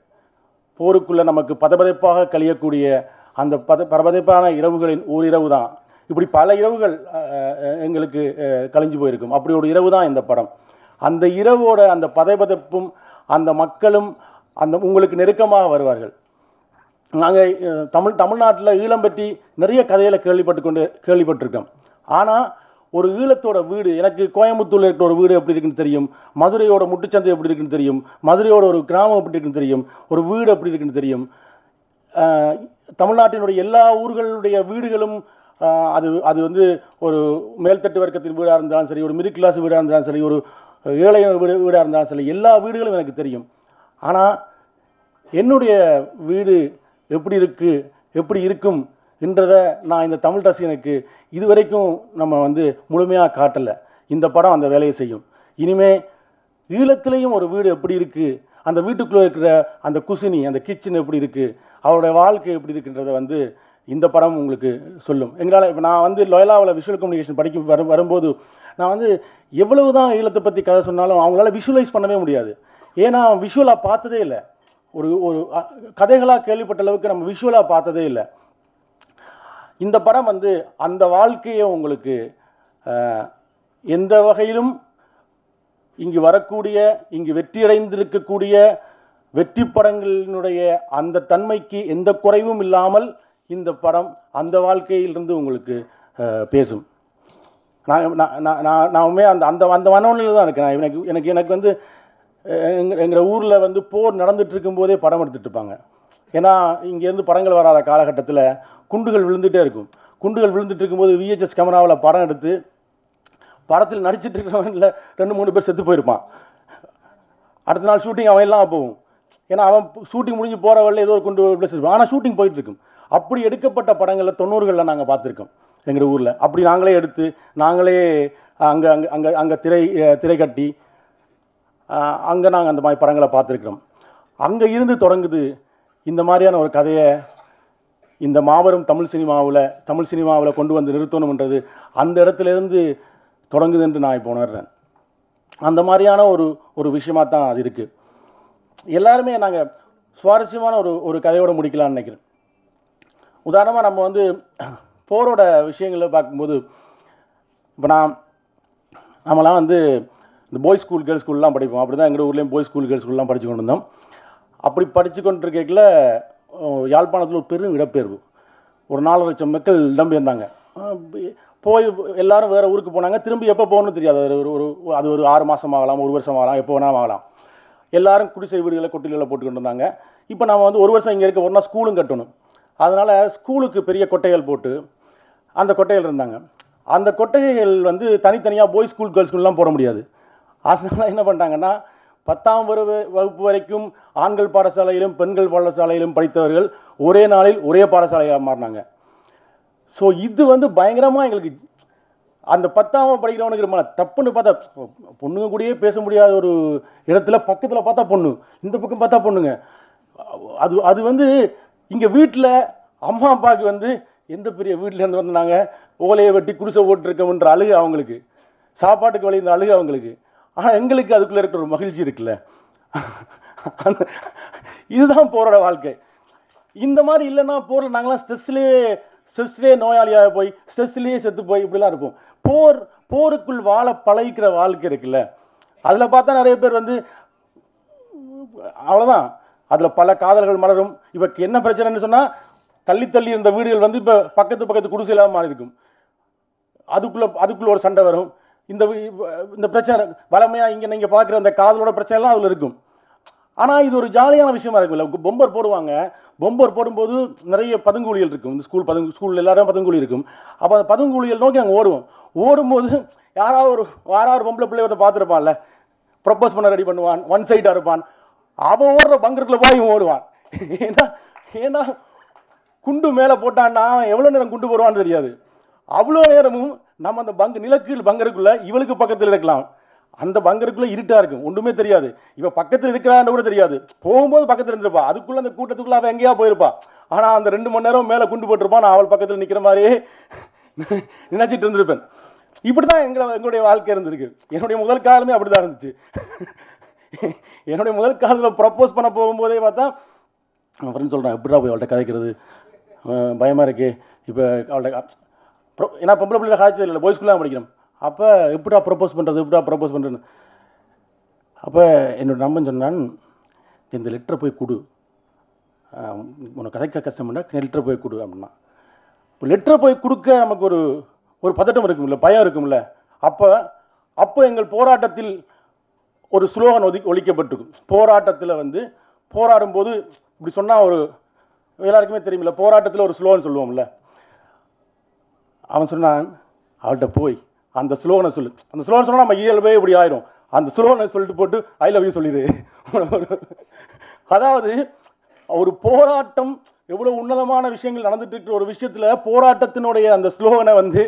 போருக்குள்ளே நமக்கு பதபதைப்பாக கழியக்கூடிய அந்த பரபதைப்பான இரவுகளின் ஒரு இரவு தான். இப்படி பல இரவுகள் எங்களுக்கு கழிஞ்சு போயிருக்கும். அப்படி ஒரு இரவு தான் இந்த படம். அந்த இரவோட அந்த பதைபதைப்பும் அந்த மக்களும் உங்களுக்கு நெருக்கமாக வருவார்கள். நாங்கள் தமிழ்நாட்டில் ஈழம் பற்றி நிறைய கதைகளை கேள்விப்பட்டிருக்கோம். ஆனால் ஒரு ஈழத்தோட வீடு, எனக்கு கோயம்புத்தூரில் இருக்கிற ஒரு வீடு எப்படி இருக்குன்னு தெரியும், மதுரையோட முட்டுச்சந்தை எப்படி இருக்குன்னு தெரியும், மதுரையோட ஒரு கிராமம் எப்படி இருக்குன்னு தெரியும், ஒரு வீடு எப்படி இருக்குன்னு தெரியும். தமிழ்நாட்டினுடைய எல்லா ஊர்களுடைய வீடுகளும் அது வந்து ஒரு மேல்தட்டு வர்க்கத்தின் வீடாக இருந்தாலும் சரி, ஒரு மிடில் கிளாஸ் வீடாக இருந்தாலும் சரி, ஒரு ஏழை வீடாக இருந்தாலும் சரி, எல்லா வீடுகளும் எனக்கு தெரியும். ஆனால் என்னுடைய வீடு எப்படி இருக்கும் என்றதை நான் இந்த தமிழ் ரசிகனுக்கு இதுவரைக்கும் நம்ம வந்து முழுமையாக காட்டலை. இந்த படம் அந்த வேலையை செய்யும். இனிமே ஈழத்திலையும் ஒரு வீடு எப்படி இருக்குது, அந்த வீட்டுக்குள்ளே இருக்கிற அந்த குசினி, அந்த கிச்சன் எப்படி இருக்குது, அவருடைய வாழ்க்கை எப்படி இருக்குன்றதை வந்து இந்த படம் உங்களுக்கு சொல்லும். எங்களால் இப்போ நான் வந்து லோயலாவில் விஷுவல் கம்யூனிகேஷன் வரும்போது நான் வந்து எவ்வளவு தான் ஈழத்தை பற்றி கதை சொன்னாலும் அவங்களால விஷுவலைஸ் பண்ணவே முடியாது. ஏன்னா விஷுவலாக பார்த்ததே இல்லை. ஒரு கதைகளாக கேள்விப்பட்ட அளவுக்கு நம்ம விஷுவலாக பார்த்ததே இல்லை. இந்த படம் வந்து அந்த வாழ்க்கையை உங்களுக்கு எந்த வகையிலும் இங்கு வெற்றியடைந்திருக்கக்கூடிய வெற்றி படங்களினுடைய அந்த தன்மைக்கு எந்த குறைவும் இல்லாமல் இந்த படம் அந்த வாழ்க்கையிலிருந்து உங்களுக்கு பேசும். நான் அந்த மனநிலையில் தான் இருக்கேன். எனக்கு வந்து எங்கள் ஊரில் வந்து போர் நடந்துட்டு இருக்கும்போதே படம் எடுத்துகிட்டு இருப்பாங்க. ஏன்னா இங்கேருந்து படங்கள் வராத காலகட்டத்தில் குண்டுகள் விழுந்துகிட்டே இருக்கும். குண்டுகள் விழுந்துட்டு இருக்கும்போது விஹெச்எஸ் கேமராவில் படம் எடுத்து படத்தில் நடிச்சிட்டு இருக்கிறவனில் 2-3 பேர் செத்து போயிருப்பான். அடுத்த நாள் ஷூட்டிங் அவன் எல்லாம் போகும். ஏன்னா அவன் ஷூட்டிங் முடிஞ்சு போகிற வழியில் ஏதோ ஒரு குண்டு செத்து, ஆனால் ஷூட்டிங் போயிட்டு இருக்கும். அப்படி எடுக்கப்பட்ட படங்களில் 90களில் நாங்கள் பார்த்துருக்கோம் எங்கள் ஊரில். அப்படி நாங்களே எடுத்து நாங்களே அங்கே அங்கே அங்கே அங்கே திரை கட்டி அங்கே நாங்கள் அந்த மாதிரி படங்களை பார்த்துருக்குறோம். அங்கே இருந்து தொடங்குது இந்த மாதிரியான ஒரு கதையை இந்த மாபெரும் தமிழ் சினிமாவில் கொண்டு வந்து நிறுத்தணுன்றது அந்த இடத்துலேருந்து தொடங்குது என்று நான் இப்போ உணர்றேன். அந்த மாதிரியான ஒரு விஷயமாக தான் அது இருக்குது. எல்லாருமே நாங்கள் சுவாரஸ்யமான ஒரு கதையோடு முடிக்கலாம்னு நினைக்கிறேன். உதாரணமாக நம்ம வந்து போரோட விஷயங்களை பார்க்கும்போது இப்போ நம்மளாம் வந்து இந்த பாய்ஸ் ஸ்கூல் கேர்ள்ஸ் ஸ்கூல்லாம் படிப்போம். அப்படி தான் எங்கள் ஊர்லேயும் பாய்ஸ் ஸ்கூல் கேர்ள்ஸ் ஸ்கூல்லாம் படித்து கொண்டு இருந்தோம். அப்படி படித்து கொண்டிருக்கல யாழ்ப்பாணத்தில் ஒரு பெரும் இடப்பெயர்வு, ஒரு 4 லட்சம் மக்கள் இடம்பெயர்ந்தாங்க. போய் எல்லாரும் வேறு ஊருக்கு போனாங்க. திரும்பி எப்போ போகணும்னு தெரியாது. அது ஒரு 6 மாதம் ஆகலாம், 1 வருஷம் ஆகலாம், எப்போ வேணாலும் ஆகலாம். எல்லாரும் குடிசை வீடுகளை கொட்டில்களை போட்டுக்கிட்டு இருந்தாங்க. இப்போ நம்ம வந்து ஒரு வருஷம் இங்கே இருக்க ஒரு நாள் ஸ்கூலும் கட்டணும். அதனால் ஸ்கூலுக்கு பெரிய கொட்டைகள் போட்டு அந்த கொட்டைகள் இருந்தாங்க. அந்த கொட்டைகள் வந்து தனித்தனியாக பாய்ஸ் ஸ்கூல் கேர்ள்ஸ் ஸ்கூல்லாம் போட முடியாது. அதனால் என்ன பண்ணிட்டாங்கன்னா 10ஆம் வகுப்பு வரைக்கும் ஆண்கள் பாடசாலையிலும் பெண்கள் பாடசாலையிலும் படித்தவர்கள் ஒரே நாளில் ஒரே பாடசாலையாக மாறினாங்க. ஸோ இது வந்து பயங்கரமாக எங்களுக்கு அந்த 10ஆம் படிக்கிறவனுக்கு தப்புன்னு பார்த்தா பொண்ணுங்க கூடயே பேச முடியாத ஒரு இடத்துல பக்கத்தில் பார்த்தா பொண்ணு, இந்த பக்கம் பார்த்தா பொண்ணுங்க. அது வந்து இங்கே வீட்டில் அம்மா அப்பாவுக்கு வந்து எந்த பெரிய வீட்டிலேருந்து வந்து நாங்கள் ஓலையை வெட்டி குடிசை ஓட்டிருக்கோம்ன்ற அழுகு அவங்களுக்கு, சாப்பாட்டுக்கு வழி இந்த அழுகு அவங்களுக்கு. ஆனால் எங்களுக்கு அதுக்குள்ளே இருக்கிற ஒரு மகிழ்ச்சி இருக்குல்ல, இதுதான் போரோட வாழ்க்கை. இந்த மாதிரி இல்லைன்னா போரில் நாங்களாம் ஸ்ட்ரெஸ்லேயே நோயாளியாக போய் ஸ்ட்ரெஸ்லேயே செத்து போய் இப்படிலாம் இருப்போம். போருக்குள் வாழ பழகிக்கிற வாழ்க்கை இருக்குல்ல, அதில் பார்த்தா நிறைய பேர் வந்து அவ்வளோதான், அதில் பல காதல்கள் மலரும். இப்போ என்ன பிரச்சனைன்னு சொன்னால் தள்ளி தள்ளி இருந்த வீடுகள் வந்து இப்போ பக்கத்து குடிசையிலாக மாறி இருக்கும். அதுக்குள்ள ஒரு சண்டை வரும். இந்த பிரச்சனை வளமையாக இங்கே நீங்கள் பார்க்குற அந்த காதலோட பிரச்சனைலாம் அதில் இருக்கும். ஆனால் இது ஒரு ஜாலியான விஷயமா இருக்குல்ல. பொம்பர் போடுவாங்க, பொம்பர் போடும்போது நிறைய பதுங்குழிகள் இருக்கும். இந்த ஸ்கூல் எல்லாரும் பதுங்குழி இருக்கும். அப்போ அந்த பதுங்குழிகள் நோக்கி நாங்கள் ஓடும்போது யாராவது பொம்பளை பிள்ளையோட பார்த்துருப்பான்ல, ப்ரப்போஸ் பண்ண ரெடி பண்ணுவான், ஒன் சைடாக இருப்பான், அவன் ஓடுற பங்கருக்குள்ள போய் இவன் ஓடுவான். ஏன்னா குண்டு மேலே போட்டான்னா அவன் எவ்வளோ நேரம் குண்டு போடுவான்னு தெரியாது. அவ்வளோ நேரமும் நம்ம அந்த நிலக்கீழ் பங்கருக்குள்ள இவளுக்கு பக்கத்தில் இருக்கலாம். அந்த பங்கருக்குள்ள இருட்டா இருக்கும், ஒன்றுமே தெரியாது. இவ பக்கத்தில் இருக்கிறான்னு கூட தெரியாது. போகும்போது பக்கத்தில் இருந்திருப்பா, அதுக்குள்ள அந்த கூட்டத்துக்குள்ள அவன் எங்கேயா போயிருப்பா. ஆனால் அந்த 2 மணி நேரம் மேலே குண்டு போட்டிருப்பான், நான் அவள் பக்கத்தில் நிற்கிற மாதிரியே நினைச்சிட்டு இருந்திருப்பேன். இப்படி தான் எங்களுடைய வாழ்க்கை இருந்திருக்கு. என்னுடைய முதல் காலமே அப்படி தான் இருந்துச்சு. என்னுடைய முதல் காலத்தில் ப்ரப்போஸ் பண்ண போகும்போதே பார்த்தா அவன் ஃப்ரெண்ட் சொல்கிறான், எப்படிடா போய் அவள்கிட்ட கதைக்கிறது, பயமாக இருக்கு. இப்போ அவள்கிட்ட ஏன்னா பொம்பளை பிள்ளைல காய்ச்சல் இல்லை, பாய்ஸ் ஸ்கூல்லாம் படிக்கிறோம். அப்போ எப்படா ப்ரப்போஸ் பண்ணுறது. அப்போ என்னோட நம்பன் சொன்னான், இந்த லெட்டரை போய் கொடு, உனக்கு கதைக்க கஷ்டம்னா லெட்டரை போய் கொடு அப்படின்னா. இப்போ லெட்டரை போய் கொடுக்க நமக்கு ஒரு பதட்டம் இருக்கும்ல, பயம் இருக்கும்ல. அப்போ எங்கள் போராட்டத்தில் ஒரு ஸ்லோகன் ஒழிக்கப்பட்டிருக்கும். போராட்டத்தில் வந்து போராடும்போது இப்படி சொன்னால் எல்லாருக்குமே தெரியுமில்ல, போராட்டத்தில் ஒரு ஸ்லோகன் சொல்லுவோம்ல. அவன் சொன்னான், அவள்கிட்ட போய் அந்த ஸ்லோகனை சொல்லு. அந்த ஸ்லோகன் சொன்னால் நம்ம இயல்பே இப்படி ஆயிரும். அந்த ஸ்லோகனை சொல்லிட்டு போட்டு ஐ லவ் யூ சொல்லிடு. அதாவது ஒரு போராட்டம் எவ்வளோ உன்னதமான விஷயங்கள் நடந்துட்டு இருக்கிற ஒரு விஷயத்தில் போராட்டத்தினுடைய அந்த ஸ்லோகனை வந்து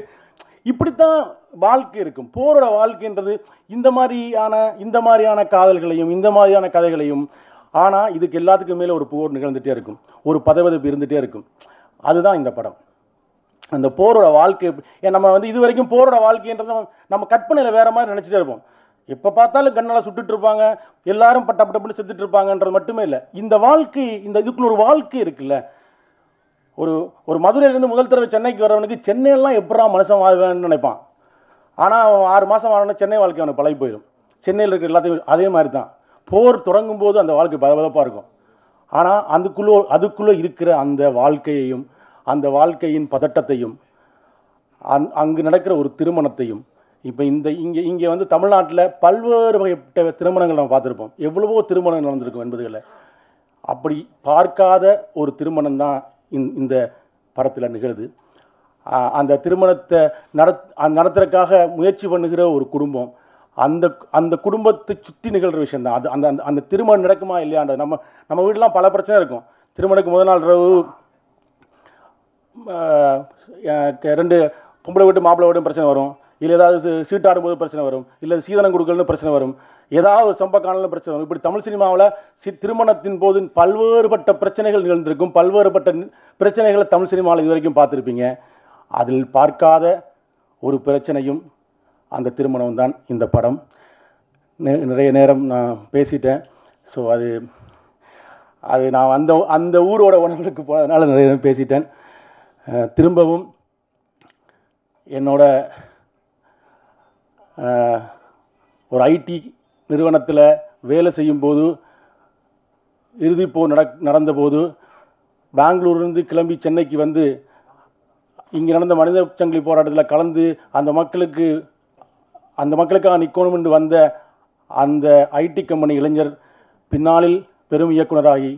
இப்படித்தான் வாழ்க்கை இருக்கும். போரோட வாழ்க்கைன்றது இந்த மாதிரியான காதல்களையும் இந்த மாதிரியான கதைகளையும். ஆனால் இதுக்கு எல்லாத்துக்கும் மேலே ஒரு போர் நிகழ்ந்துகிட்டே இருக்கும், ஒரு பதவிப்பு இருந்துகிட்டே இருக்கும். அதுதான் இந்த படம். அந்த போரோட வாழ்க்கை நம்ம வந்து இது வரைக்கும் போரோட வாழ்க்கைன்றத நம்ம கற்பனையில் வேற மாதிரி நினச்சிட்டே இருப்போம். எப்போ பார்த்தாலும் கண்ணால் சுட்டுட்டு இருப்பாங்க, எல்லாரும் பட்டப்பட்டு செத்துட்டு இருப்பாங்கன்றது மட்டுமே இல்லை. இந்த வாழ்க்கை, இதுக்குள்ள ஒரு வாழ்க்கை இருக்குல்ல. ஒரு மதுரையிலேருந்து முதல் தடவை சென்னைக்கு வரவனுக்கு சென்னையெல்லாம் எப்படா மனுஷன் வாழ்வேன்னு நினைப்பான். ஆனால் அவன் 6 மாதம் வாழணும், சென்னை வாழ்க்கை அவனுக்கு பழகி போயிடும். சென்னையில் இருக்கிற எல்லாத்தையும் அதே மாதிரி தான். போர் தொடங்கும் போது அந்த வாழ்க்கை பதப்பதாக இருக்கும். ஆனால் அதுக்குள்ளே இருக்கிற அந்த வாழ்க்கையையும் அந்த வாழ்க்கையின் பதட்டத்தையும் அங்கு நடக்கிற ஒரு திருமணத்தையும் இப்போ இங்கே வந்து தமிழ்நாட்டில் பல்வேறு வகைப்பட்ட திருமணங்கள் நம்ம பார்த்துருப்போம். எவ்வளவோ திருமணங்கள் நடந்திருக்கும் என்பதுகளை. அப்படி பார்க்காத ஒரு திருமணம் தான் இந்த படத்தில் நிகழுது. அந்த திருமணத்தை நடத்துறதுக்காக முயற்சி பண்ணுகிற ஒரு குடும்பம், அந்த குடும்பத்தை சுற்றி நிகழ்கிற விஷயம் தான் அது. அந்த திருமணம் நடக்குமா இல்லையான்றது நம்ம வீட்டிலாம் பல பிரச்சனை இருக்கும். திருமணத்துக்கு முதல் நாள் இரவு 2 பொம்பளை வீட்டு மாப்பிள்ளை வீட்டும் பிரச்சனை வரும், இல்லை ஏதாவது சீட்டாடும் போது பிரச்சனை வரும், இல்லை சீதனம் கொடுக்கலன்னு பிரச்சனை வரும், ஏதாவது சம்ப காணலும் பிரச்சனை வரும். இப்படி தமிழ் சினிமாவில் திருமணத்தின் போது பல்வேறுபட்ட பிரச்சனைகள் நிகழ்ந்திருக்கும். பல்வேறுபட்ட பிரச்சனைகளை தமிழ் சினிமாவில் இது வரைக்கும் பார்த்துருப்பீங்க. அதில் பார்க்காத ஒரு பிரச்சனையும் அந்த திருமணம் தான் இந்த படம். நிறைய நேரம் நான் பேசிட்டேன். ஸோ அது நான் அந்த ஊரோட உணவுக்கு போனதுனால நிறைய நேரம் பேசிட்டேன். திரும்பவும் என்னோட ஒரு ஐடி நிறுவனத்தில் வேலை செய்யும்போது இறுதிப்போர் நடந்தபோது பெங்களூர்லேருந்து கிளம்பி சென்னைக்கு வந்து இங்கே நடந்த மனித சங்கிலி போராட்டத்தில் கலந்து அந்த மக்களுக்காக நிற்கணும் என்று வந்த அந்த ஐடி கம்பெனி இளைஞர் பின்னாளில் பெரும் இயக்குனராகி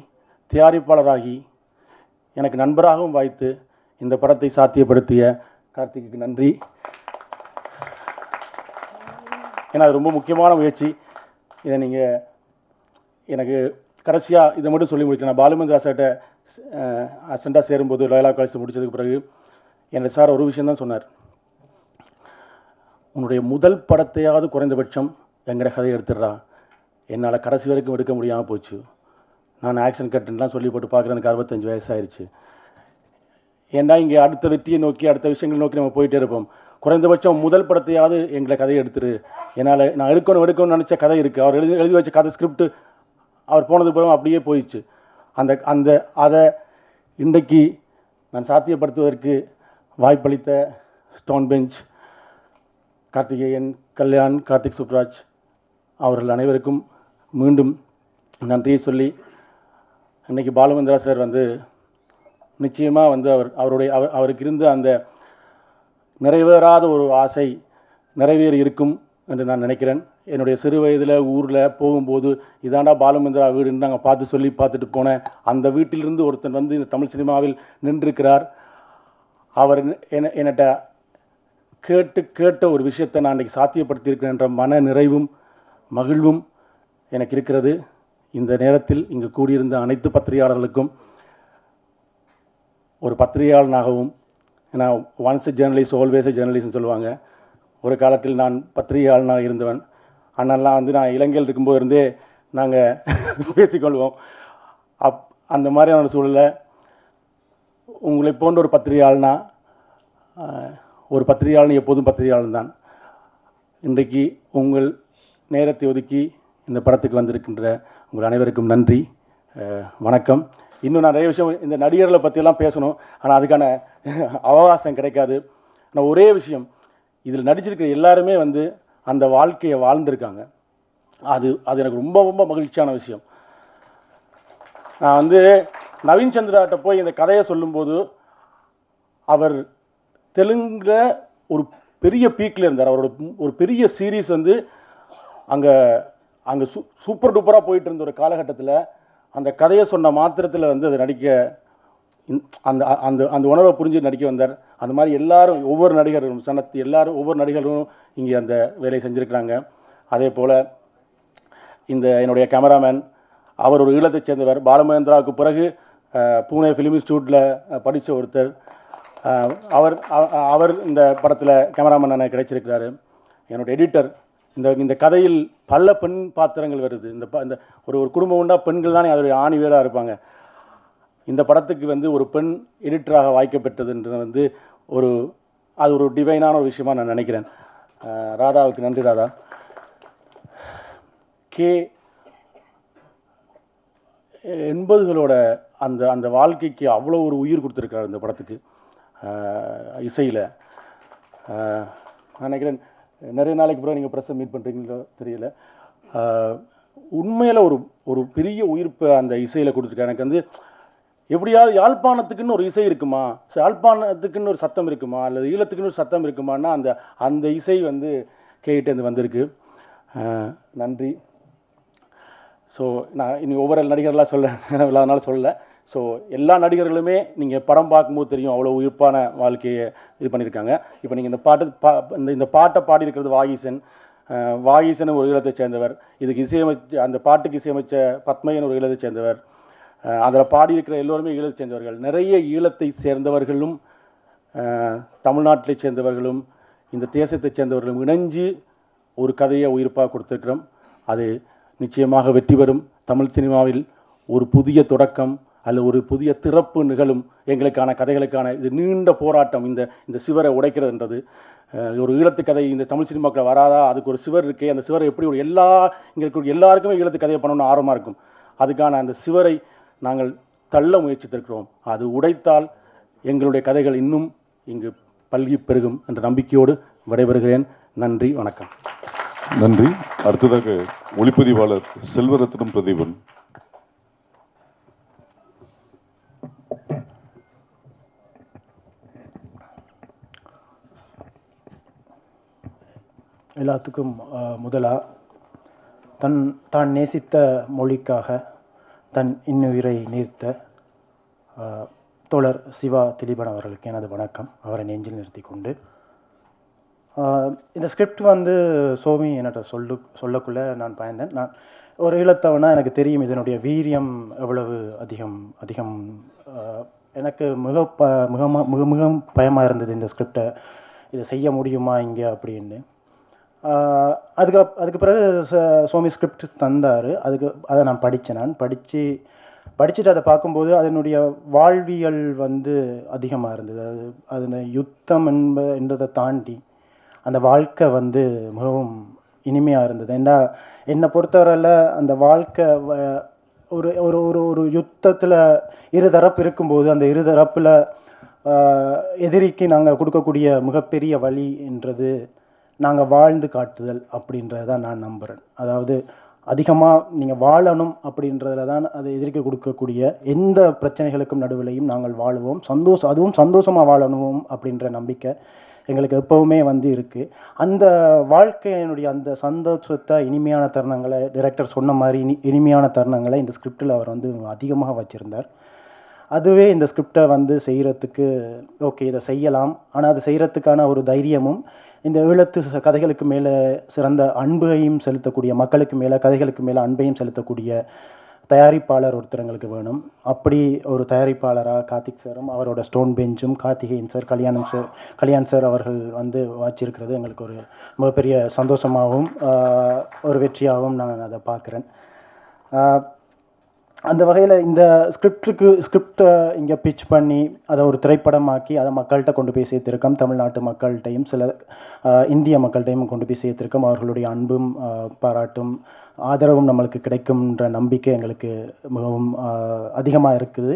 தயாரிப்பாளராகி எனக்கு நண்பராகவும் வாய்த்து இந்த படத்தை சாத்தியப்படுத்திய கார்த்திக்கு நன்றி. ஏன்னா அது ரொம்ப முக்கியமான முயற்சி. இதை நீங்கள் எனக்கு கடைசியாக இதை மட்டும் சொல்லி முடிக்கிறேன். நான் பாலுமந்திரா சார்கிட்ட அசண்டாக சேரும்போது லோயலா காலேஜ் முடித்ததுக்கு பிறகு என்னோட சார் ஒரு விஷயம் தான் சொன்னார். உன்னுடைய முதல் படத்தையாவது குறைந்தபட்சம் எங்கட கதையை எடுத்துடுறா. என்னால் கடைசி வரைக்கும் எடுக்க முடியாமல் போச்சு. நான் ஆக்ஷன் கட்டுலாம் சொல்லி போட்டு பார்க்குறேன். எனக்கு 65 வயசாயிருச்சு. ஏன்னா இங்கே அடுத்த வெற்றியை நோக்கி அடுத்த விஷயங்களை நோக்கி நம்ம போயிட்டே இருப்போம். குறைந்தபட்சம் முதல் படத்தையாவது எங்களை கதையை எடுத்துரு. என்னால் நான் எடுக்கணும்னு நினச்ச கதை இருக்குது. அவர் எழுதி வச்ச கதை ஸ்கிரிப்ட் அவர் போனது பிறகு அப்படியே போயிடுச்சு. அதை இன்றைக்கு நான் சாத்தியப்படுத்துவதற்கு வாய்ப்பளித்த ஸ்டோன் பெஞ்ச், கார்த்திகேயன், கல்யாண், கார்த்திக் சுப்ராஜ் அவர்கள் அனைவருக்கும் மீண்டும் நன்றியை சொல்லி, இன்றைக்கி பாலுமந்திரா சார் வந்து நிச்சயமாக வந்து அவருக்கு இருந்த அந்த நிறைவேறாத ஒரு ஆசை நிறைவேறி இருக்கும் என்று நான் நினைக்கிறேன். என்னுடைய சிறு வயதில் ஊரில் போகும்போது இதாண்டா பாலுமந்திரா வீடுன்னு நாங்கள் பார்த்துட்டு போனேன். அந்த வீட்டிலிருந்து ஒருத்தன் வந்து இந்த தமிழ் சினிமாவில் நின்றிருக்கிறார். அவர் என்னட்ட கேட்ட ஒரு விஷயத்தை நான் இன்றைக்கி சாத்தியப்படுத்தியிருக்கிறேன் என்ற மன நிறைவும் மகிழ்வும் எனக்கு இருக்கிறது. இந்த நேரத்தில் இங்கு கூடியிருந்த அனைத்து பத்திரிகையாளர்களுக்கும் ஒரு பத்திரிகையாளனாகவும், ஏன்னா once a journalist always a ஜேர்னலிஸ்ட்னு சொல்லுவாங்க. ஒரு காலத்தில் நான் பத்திரிகையாளனாக இருந்தவன். அண்ணெல்லாம் வந்து நான் இலங்கையில் இருக்கும்போது இருந்தே நாங்கள் பேசிக்கொள்வோம். அந்த மாதிரியான சூழலை உங்களை போன்ற ஒரு பத்திரிகையாளனா, ஒரு பத்திரிகையாளன் எப்போதும் பத்திரிகையாளன் தான். இன்றைக்கு உங்கள் நேரத்தை ஒதுக்கி இந்த படத்துக்கு வந்திருக்கின்ற உங்கள் அனைவருக்கும் நன்றி, வணக்கம். இன்னும் நிறைய விஷயம் இந்த நடிகர்களை பற்றியெல்லாம் பேசணும், ஆனால் அதுக்கான அவகாசம் கிடைக்காது. ஆனால் ஒரே விஷயம், இதில் நடிச்சிருக்கிற எல்லாருமே வந்து அந்த வாழ்க்கையை வாழ்ந்திருக்காங்க. அது எனக்கு ரொம்ப ரொம்ப மகிழ்ச்சியான விஷயம். நான் வந்து நவீன் சந்திராட்ட போய் இந்த கதையை சொல்லும்போது, அவர் தெலுங்கில் ஒரு பெரிய பீக்கில் இருந்தார். அவரோட ஒரு பெரிய சீரீஸ் வந்து அங்கே சூப்பர் டூப்பராக போயிட்டு இருந்த ஒரு காலகட்டத்தில் அந்த கதையை சொன்ன மாத்திரத்தில் வந்து அதை நடிக்க அந்த அந்த அந்த உணர்வை புரிஞ்சு நடிக்க வந்தார். அந்த மாதிரி எல்லாரும் ஒவ்வொரு நடிகர்களும் ஒவ்வொரு நடிகர்களும் இங்கே அந்த வேலையை செஞ்சுருக்கிறாங்க. அதே போல் இந்த என்னுடைய கேமராமேன், அவர் ஒரு ஈழத்தைச் சேர்ந்தவர். பாலுமகேந்திராவுக்கு பிறகு பூனே ஃபிலிம் இன்ஸ்டியூட்டில் படித்த ஒருத்தர். அவர் இந்த படத்தில் கேமராமேன் எனக்கு கிடைச்சிருக்கிறாரு. என்னோடய எடிட்டர், இந்த கதையில் பல பெண் பாத்திரங்கள் வருது. இந்த ஒரு குடும்பம் உண்டா பெண்கள் தானே அதோடைய ஆணி வேராக இருப்பாங்க. இந்த படத்துக்கு வந்து ஒரு பெண் எடிட்டராக வாய்க்கப்பட்டதுன்றது வந்து அது ஒரு டிவைனான ஒரு விஷயமாக நான் நினைக்கிறேன். ராதாவுக்கு நன்றி. ராதா கே 80களோட அந்த வாழ்க்கைக்கு அவ்வளோ ஒரு உயிர் கொடுத்துருக்காரு இந்த படத்துக்கு. இசையில் நினைக்கிறேன் நிறைய நாளைக்கு பிறகு நீங்கள் ப்ரெஸ்ஸை மீட் பண்ணுறீங்களோ தெரியல. உண்மையில் ஒரு பெரிய உயிர்ப்பை அந்த இசையில் கொடுத்துருக்காரு. எனக்கு வந்து எப்படியாவது யாழ்ப்பாணத்துக்குன்னு ஒரு இசை இருக்குமா, யாழ்ப்பாணத்துக்குன்னு ஒரு சத்தம் இருக்குமா, அல்லது ஈழத்துக்குன்னு ஒரு சத்தம் இருக்குமான்னா அந்த இசை வந்து கேட்டேருந்து வந்திருக்கு. நன்றி. ஸோ நான் இனி ஒவ்வொரு நடிகர்களாக இல்லாதனால சொல்லலை. ஸோ எல்லா நடிகர்களுமே நீங்கள் படம் பார்க்கும்போது தெரியும் அவ்வளோ உயிர்ப்பான வாழ்க்கையை இது பண்ணியிருக்காங்க. இப்போ நீங்கள் இந்த பாட்டை பாடியிருக்கிறது வாகீசன் ஒரு ஈழத்தை சேர்ந்தவர். இதுக்கு அந்த பாட்டுக்கு இசையமைச்ச பத்மையன் ஒரு ஈழத்தை சேர்ந்தவர். அதில் பாடியிருக்கிற எல்லோருமே ஈழத்தை சேர்ந்தவர்கள். நிறைய ஈழத்தை சேர்ந்தவர்களும் தமிழ்நாட்டை சேர்ந்தவர்களும் இந்த தேசத்தை சேர்ந்தவர்களும் இணைஞ்சு ஒரு கதையை உயிர்ப்பாக கொடுத்துருக்கிறோம். அது நிச்சயமாக வெற்றி பெறும். தமிழ் சினிமாவில் ஒரு புதிய தொடக்கம் அல்ல ஒரு புதிய திறப்பு நிகழும். எங்களுக்கான கதைகளுக்கான இது நீண்ட போராட்டம். இந்த சிவரை உடைக்கிறதுன்றது ஒரு ஈழத்து கதை இந்த தமிழ் சினிமாக்கள் வராதா, அதுக்கு ஒரு சிவர் இருக்கே, அந்த சிவரை எப்படி இங்கே இருக்க எல்லாருக்குமே ஈழத்து கதையை பண்ணணும்னு ஆர்வமாக இருக்கும். அதுக்கான அந்த சிவரை நாங்கள் தள்ள முயற்சித்திருக்கிறோம். அது உடைத்தால் எங்களுடைய கதைகள் இன்னும் இங்கு பல்கி பெருகும் என்ற நம்பிக்கையோடு விடைபெறுகிறேன். நன்றி, வணக்கம். நன்றி. அடுத்ததாக ஒளிப்பதிவாளர் செல்வரத்னம் பிரதீபன். எல்லாத்துக்கும் முதலாக தான் நேசித்த மொழிக்காக தன் இன்னுயிரை நீர்த்த தோழர் சிவா திலீபன் அவர்களுக்கு எனது வணக்கம். அவரை நெஞ்சில் நிறுத்தி கொண்டு இந்த ஸ்கிரிப்ட் வந்து சோமி என்கிட்ட சொல்லக்குள்ளே நான் பயந்தேன். நான் ஒரு ஈழத்தவனா எனக்கு தெரியும் இதனுடைய வீரியம் எவ்வளவு அதிகம் எனக்கு மிக பயமாக இருந்தது இந்த ஸ்கிரிப்டை இதை செய்ய முடியுமா இங்கே அப்படின்னு. அதுக்கு பிறகு சோமி ஸ்கிரிப்ட் தந்தார். அதை நான் படிச்சுட்டு அதை பார்க்கும்போது அதனுடைய வாழ்வியல் வந்து அதிகமாக இருந்தது. அது யுத்தம் என்றதை தாண்டி அந்த வாழ்க்கை வந்து மிகவும் இனிமையாக இருந்தது. என்னை பொறுத்தவரையில் அந்த வாழ்க்கை ஒரு ஒரு ஒரு ஒரு யுத்தத்தில் இருதரப்பு இருக்கும்போது அந்த இருதரப்பில் எதிரிக்கு நாங்கள் கொடுக்கக்கூடிய மிகப்பெரிய வழி என்றது நாங்கள் வாழ்ந்து காட்டுதல் அப்படின்றதான் நான் நம்புகிறேன். அதாவது அதிகமாக நீங்கள் வாழணும் அப்படின்றதுல தான் அது எதிர்க்க கொடுக்கக்கூடிய எந்த பிரச்சனைகளுக்கும் நடுவிலையும் நாங்கள் வாழுவோம், அதுவும் சந்தோஷமாக வாழணும் அப்படின்ற நம்பிக்கை எங்களுக்கு எப்போவுமே வந்து இருக்குது. அந்த வாழ்க்கையினுடைய அந்த சந்தோஷத்தை இனிமையான தருணங்களை டைரக்டர் சொன்ன மாதிரி இனிமையான தருணங்களை இந்த ஸ்கிரிப்டில் அவர் வந்து அதிகமாக வச்சுருந்தார். அதுவே இந்த ஸ்கிரிப்டை வந்து செய்கிறதுக்கு ஓகே இதை செய்யலாம், ஆனால் அது செய்கிறதுக்கான ஒரு தைரியமும் இந்த ஈழத்து கதைகளுக்கு மேலே சிறந்த அன்பையும் செலுத்தக்கூடிய மக்களுக்கு மேலே கதைகளுக்கு மேலே அன்பையும் செலுத்தக்கூடிய தயாரிப்பாளர் ஒருத்தர் எங்களுக்கு வேணும். அப்படி ஒரு தயாரிப்பாளராக கார்த்திக் சாரும் அவரோட ஸ்டோன் பெஞ்சும் கார்த்திகேயன் சார் கல்யாண் சார் அவர்கள் வந்து வாச்சிருக்கிறது எங்களுக்கு ஒரு மிகப்பெரிய சந்தோஷமாகவும் ஒரு வெற்றியாகவும் நான் அதை பார்க்குறேன். அந்த வகையில் இந்த ஸ்கிரிப்டை இங்கே பிச் பண்ணி அதை ஒரு திரைப்படமாக்கி அதை மக்கள்கிட்ட கொண்டு போய் சேர்த்திருக்கோம். தமிழ்நாட்டு மக்கள்கிட்டையும் சில இந்திய மக்கள்கிட்டையும் கொண்டு போய் சேர்த்திருக்கோம். அவர்களுடைய அன்பும் பாராட்டும் ஆதரவும் நம்மளுக்கு கிடைக்கும்ன்ற நம்பிக்கை எங்களுக்கு மிகவும் அதிகமாக இருக்குது.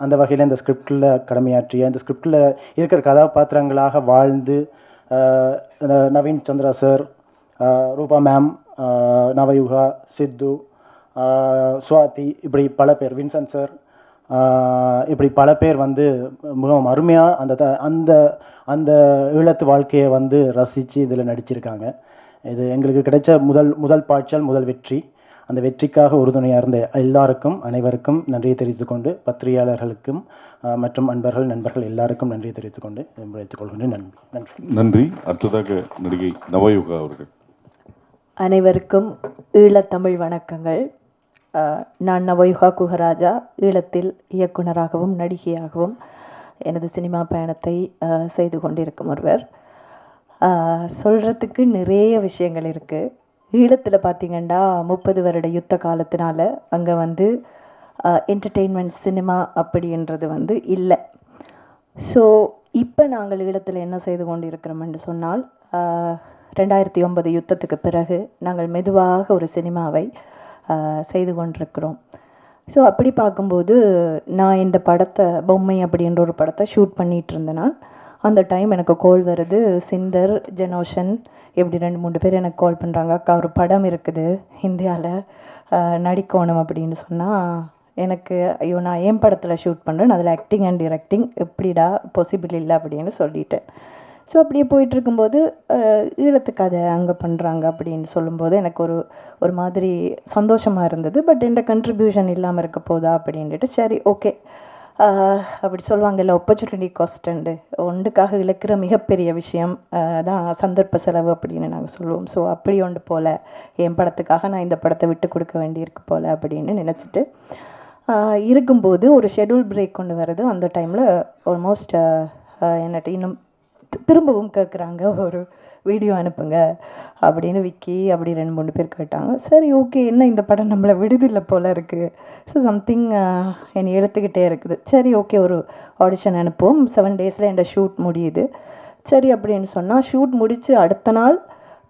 அந்த வகையில் இந்த ஸ்கிரிப்டில் கடமையாற்றிய இந்த ஸ்கிரிப்டில் இருக்கிற கதாபாத்திரங்களாக வாழ்ந்து நவீன் சந்திரா சார், ரூபா மேம், நவயுகா, சித்து, சுவாதி, இப்படி பல பேர், வின்சன் சார், இப்படி பல பேர் வந்து மிகவும் அருமையாக அந்த அந்த ஈழத்து வாழ்க்கையை வந்து ரசித்து இதில் நடிச்சிருக்காங்க. இது எங்களுக்கு கிடைச்ச முதல் பாய்ச்சல், முதல் வெற்றி. அந்த வெற்றிக்காக உறுதுணையாக இருந்த அனைவருக்கும் நன்றியை தெரிவித்துக்கொண்டு பத்திரிகையாளர்களுக்கும் மற்றும் நண்பர்கள் எல்லாருக்கும் நன்றியை தெரிவித்துக்கொண்டு வைத்துக்கொள்கின்றேன். நன்றி. அடுத்ததாக நடிகை நவயுகா அவர்கள். அனைவருக்கும் ஈழத்தமிழ் வணக்கங்கள். நான் நவயுகா குஹராஜா. ஈழத்தில் இயக்குனராகவும் நடிகையாகவும் எனது சினிமா பயணத்தை செய்து கொண்டிருக்கும் ஒருவர். சொல்கிறதுக்கு நிறைய விஷயங்கள் இருக்குது. ஈழத்தில் பார்த்திங்கன்னா 30 வருட யுத்த காலத்தினால அங்கே வந்து என்டர்டெயின்மெண்ட் சினிமா அப்படின்றது வந்து இல்லை. ஸோ இப்போ நாங்கள் ஈழத்தில் என்ன செய்து கொண்டு இருக்கிறோம் என்று சொன்னால் 2009 யுத்தத்துக்கு பிறகு நாங்கள் மெதுவாக ஒரு சினிமாவை செய்து கொண்டிருக்கிறோம். ஸோ அப்படி பார்க்கும்போது நான் இந்த படத்தை பொம்மை அப்படின்ற ஒரு படத்தை ஷூட் பண்ணிகிட்டு இருந்தேன்னா அந்த டைம் எனக்கு கால் வருது. சிந்தர், ஜெனோஷன் எப்படி 2-3 பேர் எனக்கு கால் பண்ணுறாங்க. அக்கா ஒரு படம் இருக்குது இந்தியாவில் நடிக்கணும் அப்படின்னு சொன்னால் எனக்கு ஐயோ நான் என் படத்தில் ஷூட் பண்ணுறேன், அதில் ஆக்டிங் அண்ட் டிரெக்டிங் எப்படிடா பாசிபிள் இல்லை அப்படின்னு சொல்லிட்டேன். ஸோ அப்படியே போயிட்டுருக்கும்போது ஈழத்துக்கு அதை அங்கே பண்ணுறாங்க அப்படின்னு சொல்லும்போது எனக்கு ஒரு மாதிரி சந்தோஷமாக இருந்தது. பட் எந்த கண்ட்ரிபியூஷன் இல்லாமல் இருக்க போதா அப்படின்ட்டு சரி ஓகே அப்படி சொல்லுவாங்கல்ல ஆப்பர்ச்சுனிட்டி காஸ்ட்டு ஒன்றுக்காக இழக்கிற மிகப்பெரிய விஷயம் தான் சந்தர்ப்ப செலவு அப்படின்னு நாங்கள் சொல்லுவோம். ஸோ அப்படி ஒன்று போல் என் படத்துக்காக நான் இந்த படத்தை விட்டு கொடுக்க வேண்டியிருக்கு போல் அப்படின்னு நினச்சிட்டு இருக்கும்போது ஒரு ஷெட்யூல் பிரேக் கொண்டு வருது. அந்த டைமில் ஆல்மோஸ்ட் என்னட்டு இன்னும் திரும்பவும் கேட்குறாங்க ஒரு வீடியோ அனுப்புங்க அப்படின்னு விக்கி அப்படி 2-3 பேர் கேட்டாங்க. சரி ஓகே என்ன இந்த படம் நம்மளை விடுதில்லை போல் இருக்குது. ஸோ சம்திங் என்னை எடுத்துக்கிட்டே இருக்குது. சரி ஓகே ஒரு ஆடிஷன் அனுப்புவோம். 7 டேஸில் என் ஷூட் முடியுது. சரி அப்படின்னு சொன்னால் ஷூட் முடித்து அடுத்த நாள்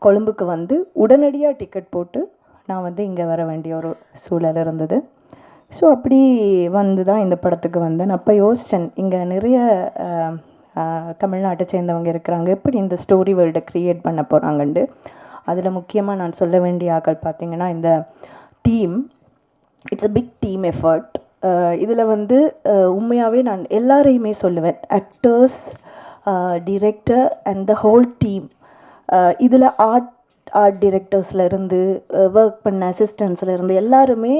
கொழும்புக்கு வந்து உடனடியாக டிக்கெட் போட்டு நான் வந்து இங்கே வர வேண்டிய ஒரு சூழல் இருந்தது. ஸோ அப்படி வந்து தான் இந்த படத்துக்கு வந்தேன். அப்போ யோசித்தேன் இங்கே நிறைய தமிழ்நாட்டை சேர்ந்தவங்க இருக்கிறாங்க, எப்படி இந்த ஸ்டோரி வேர்ல்டை க்ரியேட் பண்ண போகிறாங்கண்டு. அதில் முக்கியமாக நான் சொல்ல வேண்டிய ஆக்கள் பார்த்திங்கன்னா இந்த team, it's a big team effort. இதில் வந்து உண்மையாகவே நான் எல்லாரையுமே சொல்லுவேன், actors, director and the whole team. இதில் ஆர்ட் டிரெக்டர்ஸ்லேருந்து ஒர்க் பண்ண அசிஸ்டன்ஸ்லேருந்து எல்லாருமே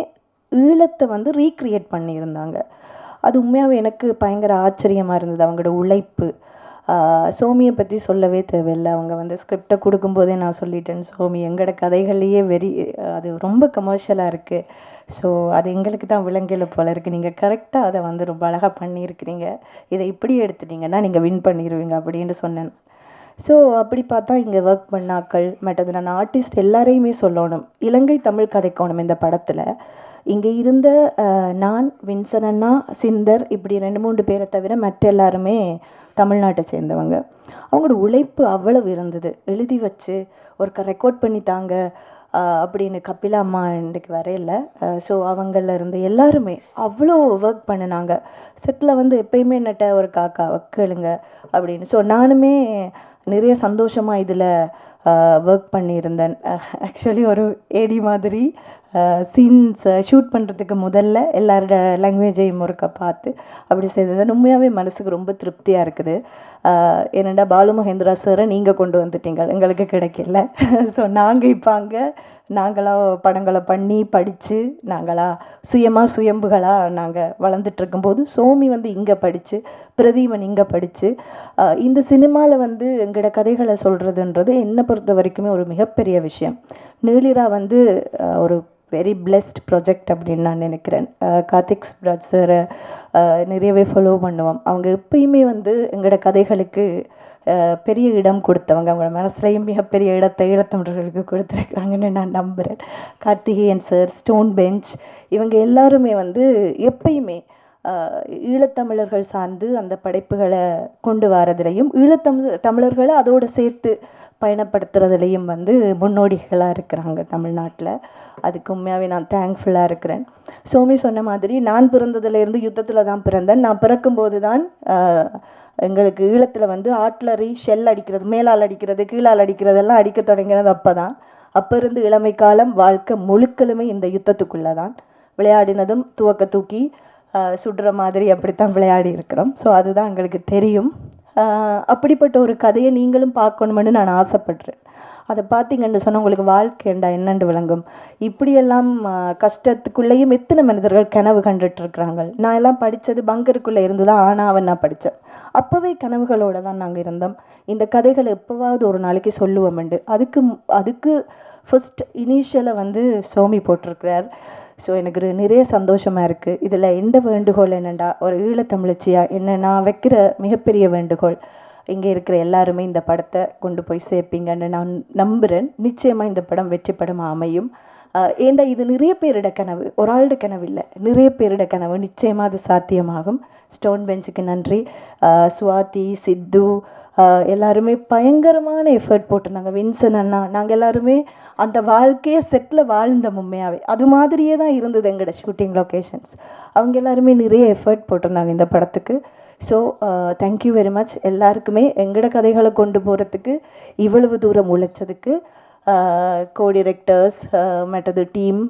ஈழத்தை வந்து ரீக்ரியேட் பண்ணியிருந்தாங்க. அது உண்மையாகவே எனக்கு பயங்கர ஆச்சரியமாக இருந்தது. அவங்களோட உழைப்பு. சோமியை பற்றி சொல்லவே தேவையில்லை. அவங்க வந்து ஸ்கிரிப்டை கொடுக்கும்போதே நான் சொல்லிட்டேன், சோமி எங்களோட கதைகள்லேயே அது ரொம்ப கமர்ஷியலாக இருக்குது. ஸோ அது எங்களுக்கு தான் விலங்கில போல இருக்குது. நீங்கள் கரெக்டாக அதை வந்து ரொம்ப அழகாக பண்ணியிருக்கிறீங்க. இதை இப்படி எடுத்துட்டீங்கன்னா நீங்கள் வின் பண்ணிடுவீங்க அப்படின்னு சொன்னேன். ஸோ அப்படி பார்த்தா இங்கே ஒர்க் பண்ணாக்கள் மற்றது நான் ஆர்டிஸ்ட் எல்லாரையுமே சொல்லணும், இலங்கை தமிழ் கதைக்கோணம் இந்த படத்தில். இங்கே இருந்த நான், வின்சன் அண்ணா, சிந்தர், இப்படி 2-3 பேரை தவிர மற்ற எல்லாருமே தமிழ்நாட்டை சேர்ந்தவங்க. அவங்களோட உழைப்பு அவ்வளவு இருந்தது. எழுதி வச்சு ஒருக்க ரெக்கார்ட் பண்ணி தாங்க அப்படின்னு கபிலா அம்மா இன்றைக்கு வரையில. ஸோ அவங்கள இருந்து எல்லாருமே அவ்வளோ ஒர்க் பண்ணினாங்க. செட்டில் வந்து எப்பயுமே நட்ட ஒரு காக்கா கேளுங்க அப்படின்னு. ஸோ நானுமே நிறைய சந்தோஷமாக இதில் ஒர்க் பண்ணியிருந்தேன். ஆக்சுவலி ஒரு ஏடி மாதிரி சீன்ஸ் ஷூட் பண்ணுறதுக்கு முதல்ல எல்லாரோட லாங்குவேஜையும் ஒருக்கா பார்த்து அப்படி செய்தது உண்மையாகவே மனசுக்கு ரொம்ப திருப்தியாக இருக்குது. ஏனெண்டா பாலு மகேந்திரா சாரை நீங்கள் கொண்டு வந்துட்டீங்க, எங்களுக்கு கிடைக்கல. ஸோ நாங்கள் இப்போ அங்கே நாங்களாக படங்களை பண்ணி படித்து நாங்களாக சுயம்புகளாக நாங்கள் வளர்ந்துட்டு இருக்கும்போது சோமி வந்து இங்கே படித்து, பிரதீபன் இங்கே படித்து, இந்த சினிமாவில் வந்து எங்களோட கதைகளை சொல்கிறதுன்றது என்னை பொறுத்த வரைக்குமே ஒரு மிகப்பெரிய விஷயம். நீலிரா வந்து ஒரு வெரி பிளெஸ்ட் ப்ராஜெக்ட் அப்படின்னு நான் நினைக்கிறேன். கார்த்திக் சுப்ராஜ் சாரை நிறையவே ஃபாலோ பண்ணுவோம். அவங்க எப்பயுமே வந்து எங்களோட கதைகளுக்கு பெரிய இடம் கொடுத்தவங்க. அவங்களோட மனசுலையும் மிகப்பெரிய இடத்தை ஈழத்தமிழர்களுக்கு கொடுத்துருக்காங்கன்னு நான் நம்புகிறேன். கார்த்திகேயன் சார், ஸ்டோன் பெஞ்ச், இவங்க எல்லாருமே வந்து எப்பயுமே ஈழத்தமிழர்கள் சார்ந்து அந்த படைப்புகளை கொண்டு வரதுலையும் தமிழர்களை அதோடு சேர்த்து பயணப்படுத்துறதுலையும் வந்து முன்னோடிகளாக இருக்கிறாங்க தமிழ்நாட்டில். அதுக்கு உண்மையாகவே நான் தேங்க்ஃபுல்லாக இருக்கிறேன். சோமி சொன்ன மாதிரி நான் பிறந்ததுலேருந்து யுத்தத்தில் தான் பிறந்தேன். நான் பிறக்கும்போது தான் எங்களுக்கு ஈழத்தில் வந்து ஆட்லரி ஷெல் அடிக்கிறது, மேலால் அடிக்கிறது, கீழால் அடிக்கிறதெல்லாம் அடிக்க தொடங்கினது அப்போ தான். அப்போ இருந்து இளமை காலம் வாழ்க்கை முழுக்களுமே இந்த யுத்தத்துக்குள்ளே தான். விளையாடினதும் துவக்க தூக்கி சுடுற மாதிரி அப்படித்தான் விளையாடி இருக்கிறோம். ஸோ அதுதான் எங்களுக்கு தெரியும். அப்படிப்பட்ட ஒரு கதையை நீங்களும் பார்க்கணுமென்னு நான் ஆசைப்படுறேன். அதை பார்த்தீங்கன்னு சொன்னால் உங்களுக்கு வாழ்க்கைண்டா என்னென்று விளங்கும். இப்படியெல்லாம் கஷ்டத்துக்குள்ளேயும் எத்தனை மனிதர்கள் கனவு கண்டுட்டு இருக்கிறாங்க. நான் எல்லாம் படித்தது பங்கருக்குள்ளே இருந்து தான் ஆனாவன் நான் படித்தேன். அப்போவே கனவுகளோடு தான் நாங்கள் இருந்தோம். இந்த கதைகளை எப்போவாவது ஒரு நாளைக்கு சொல்லுவோம்ண்டு அதுக்கு ஃபர்ஸ்ட் இனிஷியலை வந்து சோமி போட்டிருக்கிறார். ஸோ எனக்கு நிறைய சந்தோஷமாக இருக்குது. இதில் எந்த வேண்டுகோள் என்னென்னா, ஒரு ஈழத்தமிழச்சியாக என்ன நான் வைக்கிற மிகப்பெரிய வேண்டுகோள், இங்கே இருக்கிற எல்லாருமே இந்த படத்தை கொண்டு போய் சேர்ப்பீங்கன்னு நான் நம்புகிறேன். நிச்சயமாக இந்த படம் வெற்றி படமாக அமையும். ஏண்டா இது நிறைய பேரிட கனவு, ஒரு ஆளுட கனவு இல்லை, நிறைய பேரிட கனவு. நிச்சயமாக அது சாத்தியமாகும். ஸ்டோன் பெஞ்சுக்கு நன்றி. சுவாதி, சித்து எல்லாருமே பயங்கரமான எஃபர்ட் போட்டிருந்தாங்க. வின்சன் அண்ணா, நாங்கள் எல்லாருமே அந்த வாழ்க்கையை செட்டில் வாழ்ந்த உண்மையாகவே அது மாதிரியே தான் இருந்தது எங்களோட ஷூட்டிங் லொக்கேஷன்ஸ். அவங்க எல்லாருமே நிறைய எஃபர்ட் போட்டிருந்தாங்க இந்த படத்துக்கு. ஸோ தேங்க்யூ வெரி மச் எல்லாருக்குமே. எங்களோட கதைகளை கொண்டு போகிறதுக்கு இவ்வளவு தூரம் உழைச்சதுக்கு கோ டிரெக்டர்ஸ், மற்றது டீம்,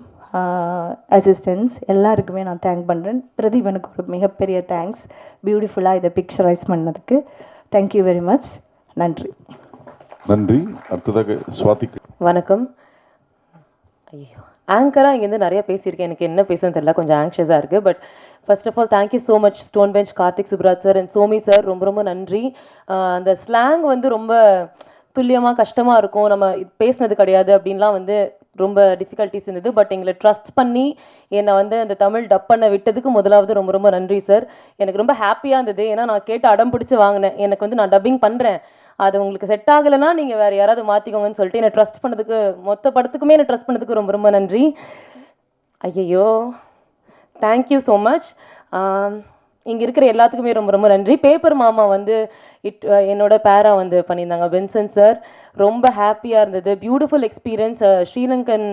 அசிஸ்டன்ஸ் எல்லாருக்குமே நான் தேங்க் பண்ணுறேன். பிரதீபனுக்கு ஒரு மிகப்பெரிய தேங்க்ஸ், பியூட்டிஃபுல்லாக இதை பிக்சரைஸ் பண்ணதுக்கு. Thank you very much. நன்றி. நன்றி. அடுத்ததாக ஸ்வாதிக்கு. வணக்கம். ஐயோ, ஆங்கராக இங்கேருந்து நிறைய பேசியிருக்கேன், எனக்கு என்ன பேசுன்னு தெரியல, கொஞ்சம் ஆங்ஷியஸாக இருக்குது. But first of all thank you so much Stone Bench, Karthik Subbaraj sir and சோமி சார், ரொம்ப ரொம்ப நன்றி. அந்த ஸ்லாங் வந்து ரொம்ப துல்லியமாக கஷ்டமாக இருக்கும், நம்ம பேசினது கிடையாது அப்படின்லாம் வந்து ரொம்ப டிஃபிகல்ட்டிஸ் இருந்தது. பட் எங்களை ட்ரஸ்ட் பண்ணி என்னை வந்து அந்த தமிழ் டப் பண்ண விட்டதுக்கு முதலாவது ரொம்ப ரொம்ப நன்றி சார். எனக்கு ரொம்ப ஹாப்பியாக இருந்தது. ஏன்னா நான் கேட்டு அடம் பிடிச்சி வாங்கினேன், எனக்கு வந்து நான் டப்பிங் பண்ணுறேன், அது உங்களுக்கு செட் ஆகலைன்னா நீங்கள் வேறு யாராவது மாற்றிக்கோங்கன்னு சொல்லிட்டு என்னை ட்ரஸ்ட் பண்ணதுக்கு, மொத்த படத்துக்குமே என்னை ட்ரஸ்ட் பண்ணதுக்கு ரொம்ப ரொம்ப நன்றி. ஐயையோ, தேங்க்யூ ஸோ மச். இங்கே இருக்கிற எல்லாத்துக்குமே ரொம்ப ரொம்ப நன்றி. பேப்பர் மாமா வந்து என்னோட பேரா வந்து பண்ணியிருந்தாங்க, வின்சன் சார். ரொம்ப ஹாப்பியாக இருந்தது, பியூட்டிஃபுல் எக்ஸ்பீரியன்ஸ். ஸ்ரீலங்கன்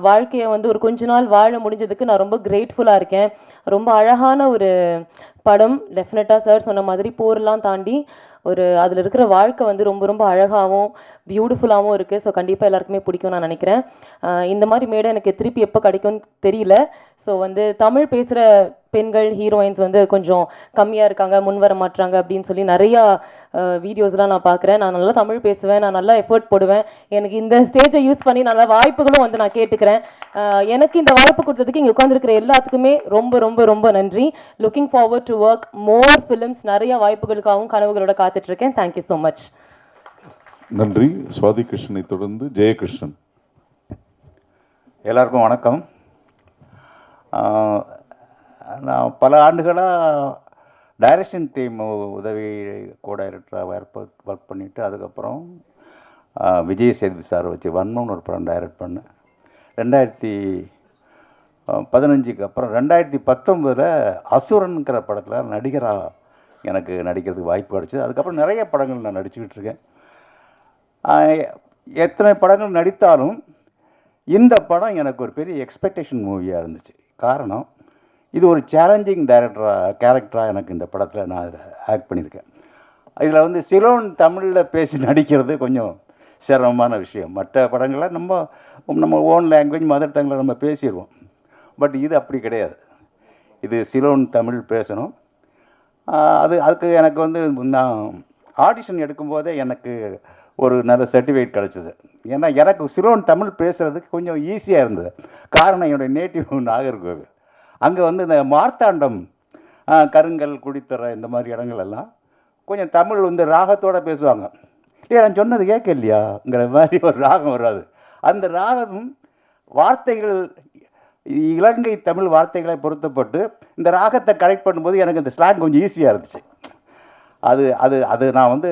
வாழ்க்கையை வந்து ஒரு கொஞ்ச நாள் வாழ முடிஞ்சதுக்கு நான் ரொம்ப கிரேட்ஃபுல்லாக இருக்கேன். ரொம்ப அழகான ஒரு படம். டெஃபினட்டாக சார் சொன்ன மாதிரி போரெல்லாம் தாண்டி ஒரு அதில் இருக்கிற வாழ்க்கை வந்து ரொம்ப ரொம்ப அழகாகவும் பியூட்டிஃபுல்லாகவும் இருக்குது. ஸோ கண்டிப்பாக எல்லாருக்குமே பிடிக்கும் நான் நினைக்கிறேன். இந்த மாதிரி மேடை எனக்கு திருப்பி எப்போ கிடைக்கும்னு தெரியல. ஸோ வந்து தமிழ் பேசுகிற பெண்கள் ஹீரோயின்ஸ் வந்து கொஞ்சம் கம்மியாக இருக்காங்க, முன் வர மாட்றாங்க அப்படின்னு சொல்லி நிறையா வீடியோஸ்லாம் நான் பார்க்குறேன். நான் நல்லா தமிழ் பேசுவேன், நான் நல்லா எஃபர்ட் போடுவேன். எனக்கு இந்த ஸ்டேஜை யூஸ் பண்ணி நல்ல வாய்ப்புகளும் வந்து நான் கேட்டுக்கிறேன். எனக்கு இந்த வாய்ப்பு கொடுத்ததுக்கு இங்கே உட்காந்துருக்கிற எல்லாத்துக்குமே ரொம்ப ரொம்ப ரொம்ப நன்றி. Looking forward to work more films. நிறைய வாய்ப்புகளுக்காகவும் கனவுகளோட காத்துட்ருக்கேன். Thank you so much. நன்றி. சுவாதி கிருஷ்ணனை தொடர்ந்து ஜெயகிருஷ்ணன். எல்லாருக்கும் வணக்கம். நான் பல ஆண்டுகளாக டைரக்ஷன் டீம் உதவி கோ டைரக்டராக ஒர்க் பண்ணிவிட்டு அதுக்கப்புறம் விஜய் சேதுபதி சார் வச்சு வன்மம்னு ஒரு படம் டைரக்ட் பண்ணேன் 2015 அப்புறம் 2019 அசுரன்கிற படத்தில் நடிகராக எனக்கு நடிக்கிறதுக்கு வாய்ப்பு கிடச்சிது. அதுக்கப்புறம் நிறைய படங்கள் நான் நடிச்சுக்கிட்டு இருக்கேன். எத்தனை படங்கள் நடித்தாலும் இந்த படம் எனக்கு ஒரு பெரிய எக்ஸ்பெக்டேஷன் மூவியாக இருந்துச்சு. காரணம், இது ஒரு சேலஞ்சிங் கேரக்டராக எனக்கு இந்த படத்தில் நான் ஆக்ட் பண்ணியிருக்கேன். இதில் வந்து சிலோன் தமிழில் பேசி நடிக்கிறது கொஞ்சம் சிரமமான விஷயம். மற்ற படங்களில் நம்ம ஓன் லாங்குவேஜ் மதர் டங்கில் நம்ம பேசிடுவோம். பட் இது அப்படி கிடையாது. இது சிலோன் தமிழ் பேசணும். அதுக்கு எனக்கு வந்து நான் ஆடிஷன் எடுக்கும்போதே எனக்கு ஒரு நல்ல சர்டிஃபிகேட் கிடச்சிது. ஏன்னா எனக்கு சிலோன் தமிழ் பேசுகிறதுக்கு கொஞ்சம் ஈஸியாக இருந்தது. காரணம், என்னுடைய நேட்டிவ் நாகர்கோவில். அங்கே வந்து இந்த மார்த்தாண்டம், கருங்கல், குடித்தர இந்த மாதிரி இடங்களெல்லாம் கொஞ்சம் தமிழ் வந்து ராகத்தோடு பேசுவாங்க. நான் சொன்னது கேட்க இல்லையாங்கிற மாதிரி ஒரு ராகம் வராது. அந்த ராகம் வார்த்தைகள் இலங்கை தமிழ் வார்த்தைகளை பொருத்தப்பட்டு இந்த ராகத்தை கரெக்ட் பண்ணும்போது எனக்கு இந்த ஸ்லாங் கொஞ்சம் ஈஸியாக இருந்துச்சு. அது நான் வந்து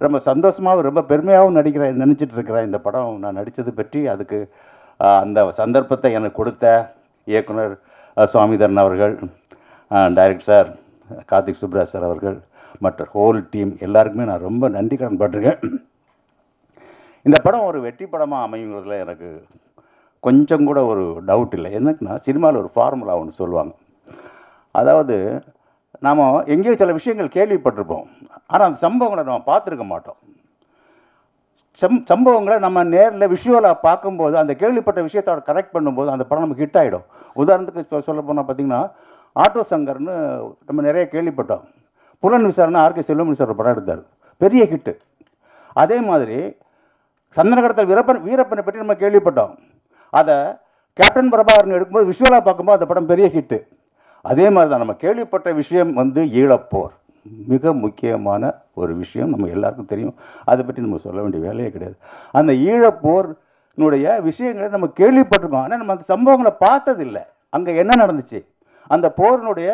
ரொம்ப சந்தோஷமாகவும் ரொம்ப பெருமையாகவும் நினச்சிட்டு இருக்கிறேன். இந்த படம் நான் நடித்தது பற்றி அதுக்கு அந்த சந்தர்ப்பத்தை எனக்கு கொடுத்த இயக்குனர் சுவாமிதரன் அவர்கள், director sir Karthik Subbaraj sir அவர்கள், மற்ற ஹோல் டீம் எல்லாருக்குமே நான் ரொம்ப நன்றி கடன் பட்டிருக்கேன். இந்த படம் ஒரு வெற்றி படமாக அமைங்கிறதுல எனக்கு கொஞ்சம் கூட ஒரு டவுட் இல்லை. என்னன்னா, சினிமாவில் ஒரு ஃபார்முலா ஒன்று சொல்லுவாங்க. அதாவது நாம் எங்கேயோ சில விஷயங்கள் கேள்விப்பட்டிருப்போம், ஆனால் அந்த சம்பவங்களை நம்ம பார்த்துருக்க மாட்டோம். சம்பவங்களை நம்ம நேரில் விஷுவலாக பார்க்கும்போது அந்த கேள்விப்பட்ட விஷயத்தோட கரெக்ட் பண்ணும்போது அந்த படம் நமக்கு ஹிட் ஆகிடும். உதாரணத்துக்கு சொல்ல போனால் பார்த்திங்கன்னா, ஆட்டோ சங்கர்னு நம்ம நிறைய கேள்விப்பட்டோம். புலன் விசாரணை ஆர்கே செல்வமணி சார் படம் எடுத்தார், பெரிய ஹிட்டு. அதே மாதிரி சந்தனகடத்தல் வீரப்பனை பற்றி நம்ம கேள்விப்பட்டோம். அதை கேப்டன் பிரபாகரன் எடுக்கும்போது விஷுவலாக பார்க்கும்போது அந்த படம் பெரிய ஹிட்டு. அதே மாதிரி தான் நம்ம கேள்விப்பட்ட விஷயம் வந்து ஈழப்போர், மிக முக்கியமான ஒரு விஷயம், நம்ம எல்லாருக்கும் தெரியும். அதை பற்றி நம்ம சொல்ல வேண்டிய வேலையே கிடையாது. அந்த ஈழப்போர்னுடைய விஷயங்களை நம்ம கேள்விப்பட்டிருக்கோம், ஆனால் நம்ம அந்த சம்பவங்களை பார்த்ததில்லை. அங்கே என்ன நடந்துச்சு, அந்த போரினுடைய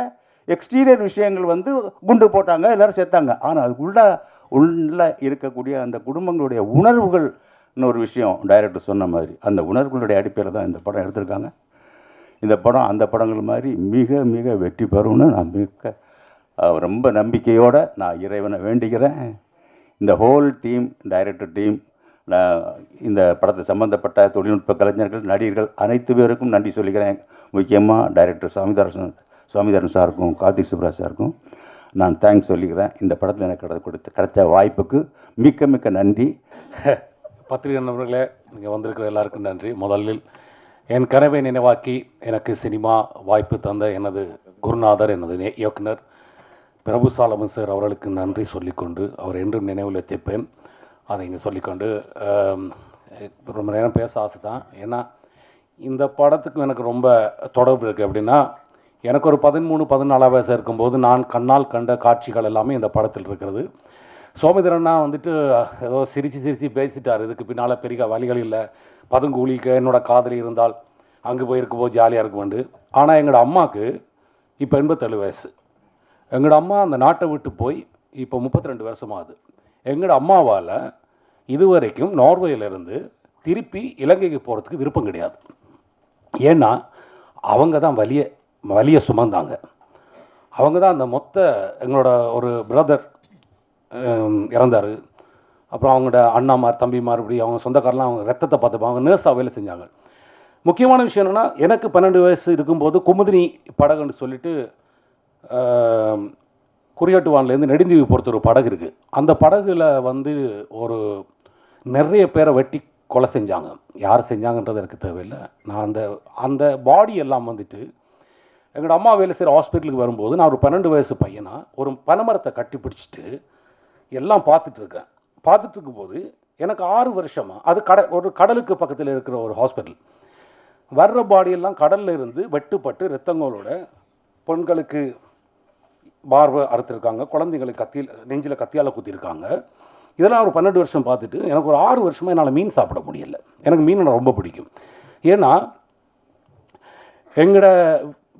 எக்ஸ்டீரியர் விஷயங்கள் வந்து குண்டு போட்டாங்க, எல்லோரும் செத்தாங்க. ஆனால் உள்ள இருக்கக்கூடிய அந்த குடும்பங்களுடைய உணர்வுகள்னு ஒரு விஷயம் டைரக்டர் சொன்ன மாதிரி அந்த உணர்வுகளுடைய அடிப்படையில் தான் இந்த படம் எடுத்திருக்காங்க. இந்த படம் அந்த படங்கள் மாதிரி மிக மிக வெற்றி பெறும்னு நான் ரொம்ப நம்பிக்கையோடு நான் இறைவனை வேண்டிக்கிறேன். இந்த ஹோல் டீம், டைரக்டர் டீம், இந்த படத்தை சம்பந்தப்பட்ட தொழில்நுட்ப கலைஞர்கள், நடிகர்கள் அனைத்து பேருக்கும் நன்றி சொல்லிக்கிறேன். முக்கியமாக டைரக்டர் சுவாமிதரன் சாருக்கும் கார்த்திக் சுப்ராஜ் சாருக்கும் நான் தேங்க்ஸ் சொல்லிக்கிறேன். இந்த படத்தில் எனக்கு கிடைச்ச வாய்ப்புக்கு மிக்க மிக்க நன்றி. பத்திரிகை நண்பர்களே, இங்கே வந்திருக்கிற எல்லாருக்கும் நன்றி. முதலில் என் கனவை நினைவாக்கி எனக்கு சினிமா வாய்ப்பு தந்த எனது குருநாதர், எனது இயக்குனர் பிரபு சாலமன் சார் அவர்களுக்கு நன்றி சொல்லிக்கொண்டு, அவர் என்றும் நினைவில் வச்சிருப்பேன். அதை இங்கே சொல்லிக்கொண்டு ரொம்ப நேரம் பேச ஆசை தான். ஏன்னா இந்த படத்துக்கு எனக்கு ரொம்ப தொடர்பு இருக்குது. அப்படின்னா எனக்கு ஒரு 13-14 வயசு இருக்கும்போது நான் கண்ணால் கண்ட காட்சிகள் எல்லாமே இந்த படத்தில் இருக்கிறது. சோமிதரன்னா வந்துட்டு ஏதோ சிரித்து பேசிட்டார், இதுக்கு பின்னால் பெரிய வழிகள் இல்லை, பதுங்கூலிக்கு என்னோட காதலி இருந்தால் அங்கே போயிருக்கும்போது ஜாலியாக இருக்குமெண்டு. ஆனால் எங்களோட அம்மாவுக்கு இப்போ 87 வயசு. எங்களோட அம்மா அந்த நாட்டை விட்டு போய் இப்போ 32 வருஷமாகுது. எங்களோட அம்மாவால் இதுவரைக்கும் நார்வேயிலிருந்து திருப்பி இலங்கைக்கு போகிறதுக்கு விருப்பம் கிடையாது. ஏன்னா அவங்க தான் வலிய சுமந்தாங்க. அவங்க தான் அந்த எங்களோட ஒரு பிரதர் இறந்தார். அப்புறம் அவங்களோட அண்ணாமார், தம்பிமார், இப்படி அவங்க சொந்தக்காரெலாம் அவங்க ரத்தத்தை பார்த்துப்பாங்க. அவங்க நர்ஸாக வேலை செஞ்சாங்க. முக்கியமான விஷயம் என்னென்னா, எனக்கு 12 வயசு இருக்கும்போது குமுதினி படகுன்னு சொல்லிட்டு குறியாட்டுவான்லேருந்து நெடுந்தீவு பொறுத்த ஒரு படகு இருக்குது. அந்த படகுல வந்து ஒரு நிறைய பேரை வெட்டி கொலை செஞ்சாங்க. யார் செஞ்சாங்கன்றது எனக்கு தேவையில்லை. நான் அந்த பாடி எல்லாம் வந்துட்டு எங்களோட அம்மா வேலை செய்கிற ஹாஸ்பிட்டலுக்கு வரும்போது நான் ஒரு 12 வயசு பையனா ஒரு பனைமரத்தை கட்டி பிடிச்சிட்டு எல்லாம் பார்த்துட்டு இருக்கேன். பார்த்துட்டு இருக்கும்போது எனக்கு 6 வருஷமாக அது ஒரு கடலுக்கு பக்கத்தில் இருக்கிற ஒரு ஹாஸ்பிட்டல். வர்ற பாடியெல்லாம் கடலில் இருந்து வெட்டுப்பட்டு ரத்தங்களோட பெண்களுக்கு பார்வை அறுத்துருக்காங்க, குழந்தைங்களுக்கு நெஞ்சில் கத்தியால் குத்திருக்காங்க. இதெல்லாம் ஒரு 12 வருஷம் பார்த்துட்டு எனக்கு ஒரு 6 வருஷமாக என்னால் மீன் சாப்பிட முடியல. எனக்கு மீன் ரொம்ப பிடிக்கும். ஏன்னா எங்களோட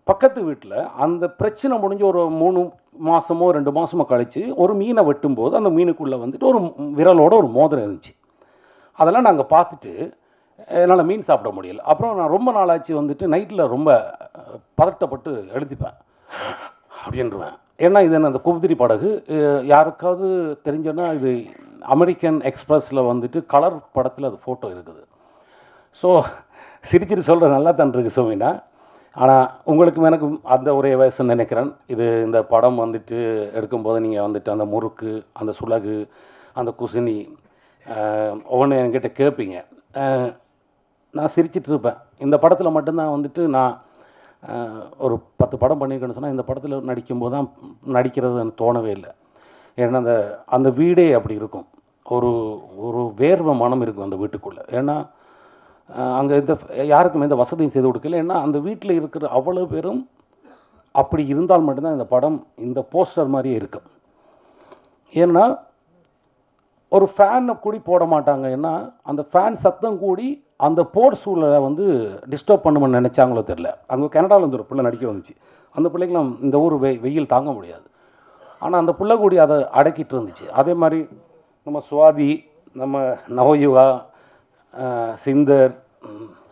பக்கத்து வீட்டில் அந்த பிரச்சனை முடிஞ்ச ஒரு 3 மாதமோ 2 மாதமோ கழித்து ஒரு மீனை வெட்டும்போது அந்த மீனுக்குள்ளே வந்துட்டு ஒரு விரலோட ஒரு மோதிரம் இருந்துச்சு. அதெல்லாம் நாங்கள் பார்த்துட்டு என்னால் மீன் சாப்பிட முடியல. அப்புறம் நான் ரொம்ப நாளாச்சு வந்துட்டு நைட்டில் ரொம்ப பதட்டப்பட்டு எழுதிப்பேன் அப்படின்றுவேன். ஏன்னா இது என்ன அந்த குதிரை படகு யாருக்காவது தெரிஞ்சோன்னா இது அமெரிக்கன் எக்ஸ்பிரஸில் வந்துட்டு கலர் படத்தில் அது ஃபோட்டோ இருக்குது. ஸோ சிரிச்சிட்டு சொல்கிற நல்லா தான் இருக்குது சோமினா. ஆனால் உங்களுக்கும் எனக்கும் அந்த ஒரே வயசுன்னு நினைக்கிறேன். இந்த படம் வந்துட்டு எடுக்கும்போது நீங்கள் வந்துட்டு அந்த முறுக்கு, அந்த சுலகு, அந்த குசினி ஒவ்வொன்று என்கிட்ட கேட்பீங்க. நான் சிரிச்சிட்டு இருப்பேன். இந்த படத்தில் மட்டும்தான் வந்துட்டு நான் ஒரு 10 படம் பண்ணியிருக்கேன்னு சொன்னால் இந்த படத்தில் நடிக்கும்போது தான் நடிக்கிறது எனக்கு தோணவே இல்லை. ஏன்னா அந்த வீடே அப்படி இருக்கும். ஒரு வேர்வை மனம் இருக்கும் அந்த வீட்டுக்குள்ளே. ஏன்னா அங்கே யாருக்கும் எந்த வசதியும் செய்து கொடுக்கல. ஏன்னா அந்த வீட்டில் இருக்கிற அவ்வளோ பேரும் அப்படி இருந்தால் மட்டும்தான் இந்த படம் இந்த போஸ்டர் மாதிரியே இருக்கும். ஏன்னா ஒரு ஃபேனை கூடி போட மாட்டாங்க. ஏன்னா அந்த ஃபேன் சத்தம் கூடி அந்த போர் சூழலை வந்து டிஸ்டர்ப் பண்ணுமென்னு நினச்சாங்களோ தெரில. அங்கே கனடாவில் இருந்து ஒரு பிள்ளை நடிக்க வந்துச்சு. அந்த பிள்ளைக்கெல்லாம் இந்த ஊர் வெயில் தாங்க முடியாது. ஆனால் அந்த பிள்ளை கூடி அதை அடக்கிட்டு இருந்துச்சு. அதே மாதிரி நம்ம சுவாதி, நம்ம நவயுகா, சிந்தர்,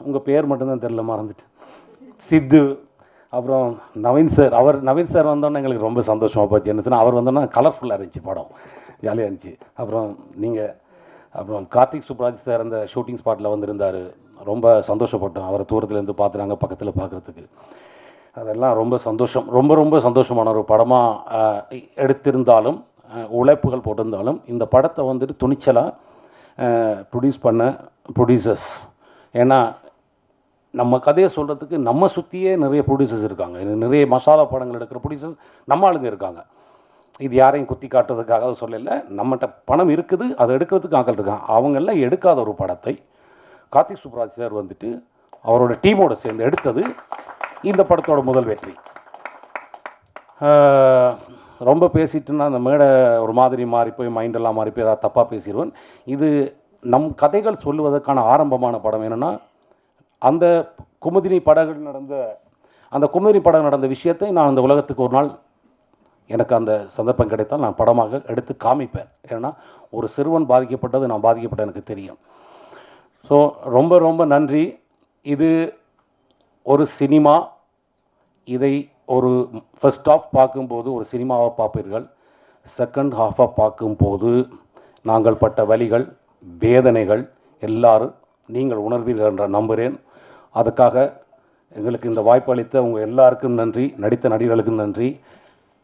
உங்கள் பேர் மட்டும்தான் தெரில, மறந்துட்டு, சித்து, அப்புறம் நவீன் சார். நவீன் சார் வந்தோன்னே எங்களுக்கு ரொம்ப சந்தோஷமாக போச்சு. என்ன சொன்னால் அவர் வந்தோன்னா கலர்ஃபுல்லாக இருந்துச்சு, படம் ஜாலியாக இருந்துச்சு. அப்புறம் கார்த்திக் சுப்ராஜ் சார் அந்த ஷூட்டிங் ஸ்பாட்டில் வந்திருந்தார். ரொம்ப சந்தோஷப்பட்டோம் அவரை தூரத்துலேருந்து பார்த்துறாங்க, பக்கத்தில் பார்க்குறதுக்கு. அதெல்லாம் ரொம்ப சந்தோஷம். ரொம்ப சந்தோஷமான ஒரு படமாக எடுத்திருந்தாலும், உழைப்புகள் போட்டிருந்தாலும், இந்த படத்தை வந்துட்டு துணிச்சலாக ப்ரொடியூஸ் பண்ண ப்ரொடியூசர்ஸ். ஏன்னா நம்ம கதையை சொல்கிறதுக்கு நம்ம சுற்றியே நிறைய ப்ரொடியூசர்ஸ் இருக்காங்க. நிறைய மசாலா படங்கள் எடுக்கிற ப்ரொடியூசர்ஸ் நம்ம ஆளுங்க இருக்காங்க. இது யாரையும் குத்தி காட்டுறதுக்காக சொல்லலை. நம்மகிட்ட பணம் இருக்குது, அதை எடுக்கிறதுக்கு ஆக்கள் இருக்காங்க. அவங்கெல்லாம் எடுக்காத ஒரு படத்தை கார்த்திக் சுப்ராஜ் சார் வந்துட்டு அவரோட டீமோடு சேர்ந்து எடுத்தது இந்த படத்தோட முதல் வெற்றி. ரொம்ப பேசிட்டுன்னா அந்த மேடை ஒரு மாதிரி மாறி போய் மைண்டெல்லாம் மாறி போய் ஏதாவது தப்பாக பேசிடுவேன். இது நம் கதைகள் சொல்லுவதற்கான ஆரம்பமான படம். என்னென்னா அந்த குமுதினி படகு நடந்த விஷயத்தை நான் அந்த உலகத்துக்கு ஒரு நாள் எனக்கு அந்த சந்தர்ப்பம் கிடைத்தால் நான் படமாக எடுத்து காமிப்பேன். ஏன்னா ஒரு சிறுவன் பாதிக்கப்பட்டது நான் பாதிக்கப்பட்ட எனக்கு தெரியும். ஸோ ரொம்ப நன்றி. இது ஒரு சினிமா. இதை ஒரு ஃபர்ஸ்ட் ஹாஃப் பார்க்கும்போது ஒரு சினிமாவை பார்ப்பீர்கள். செகண்ட் ஹாஃபாக பார்க்கும்போது நாங்கள் பட்ட வலிகள், வேதனைகள் எல்லாரும் நீங்கள் உணர்வீர்கள் என்ற நம்புகிறேன். அதுக்காக எங்களுக்கு இந்த வாய்ப்பு அளித்த உங்கள் எல்லாருக்கும் நன்றி, நடித்த நடிகர்களுக்கும் நன்றி.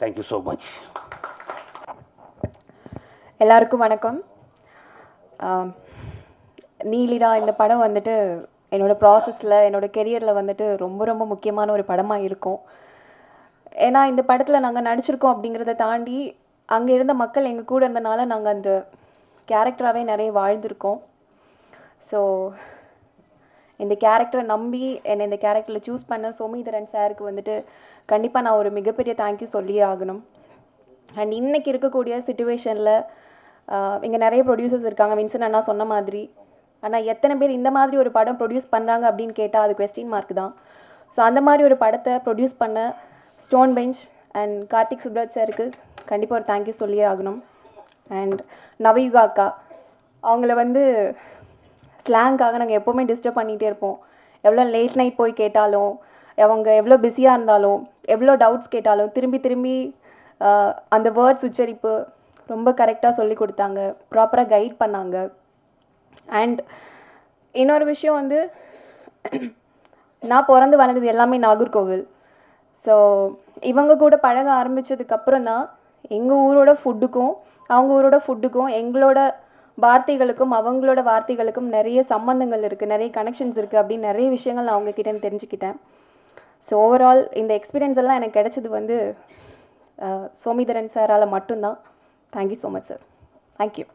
Thank you so much. எல்லாருக்கும் வணக்கம். நீலிடா இந்த படம் வந்துட்டு என்னோடய ப்ராசஸில், என்னோடய கெரியரில் வந்துட்டு ரொம்ப முக்கியமான ஒரு படமாக இருக்கும். ஏன்னா இந்த படத்தில் நாங்கள் நடிச்சிருக்கோம் அப்படிங்கிறத தாண்டி அங்கே இருந்த மக்கள் எங்கள் கூட இருந்தனால நாங்கள் அந்த கேரக்டராகவே நிறைய வாழ்ந்திருக்கோம். ஸோ இந்த கேரக்டரை நம்பி என்னை இந்த கேரக்டரில் சூஸ் பண்ண சோமிதரன் சாருக்கு வந்துட்டு கண்டிப்பாக நான் ஒரு மிகப்பெரிய தேங்க்யூ சொல்லியே ஆகணும். அண்ட் இன்றைக்கி இருக்கக்கூடிய சிச்சுவேஷனில் இங்கே நிறைய ப்ரொடியூசர்ஸ் இருக்காங்க, வின்சன் அண்ணா சொன்ன மாதிரி. ஆனால் எத்தனை பேர் இந்த மாதிரி ஒரு படம் ப்ரொடியூஸ் பண்ணுறாங்க அப்படின்னு கேட்டால் அது குவெஸ்டின் மார்க் தான். ஸோ அந்த மாதிரி ஒரு படத்தை ப்ரொடியூஸ் பண்ண stone bench and Karthik Subbaraj சாருக்கு கண்டிப்பாக ஒரு தேங்க்யூ சொல்லியே ஆகணும். அண்ட் நவயுகா அக்கா, அவங்கள வந்து ஸ்லாங்காக நாங்கள் எப்போவுமே டிஸ்டர்ப் பண்ணிகிட்டே இருப்போம். எவ்வளோ லேட் நைட் போய் கேட்டாலும், அவங்க எவ்வளோ பிஸியாக இருந்தாலும், எவ்வளோ டவுட்ஸ் கேட்டாலும் திரும்பி அந்த வேர்ட்ஸ் உச்சரிப்பு ரொம்ப கரெக்டாக சொல்லி கொடுத்தாங்க, ப்ராப்பராக கைட் பண்ணாங்க. அண்ட் இன்னொரு விஷயம் வந்து, நான் பிறந்து வளர்ந்தது எல்லாமே நாகர்கோவில். ஸோ இவங்க கூட பழக ஆரம்பித்ததுக்கப்புறம் தான் எங்கள் ஊரோட ஃபுட்டுக்கும் அவங்க ஊரோட ஃபுட்டுக்கும் எங்களோட வார்த்தைகளுக்கும் அவங்களோட வார்த்தைகளுக்கும் நிறைய சம்மந்தங்கள் இருக்குது, நிறைய கனெக்ஷன்ஸ் இருக்குது அப்படின்னு நிறைய விஷயங்கள் நான் அவங்கக்கிட்ட தெரிஞ்சுக்கிட்டேன். ஸோ ஓவரால் இந்த எக்ஸ்பீரியன்ஸ் எல்லாம் எனக்கு கிடைச்சது வந்து சோமிதரன் சாரால் மட்டும்தான். Thank you so much sir. Thank you.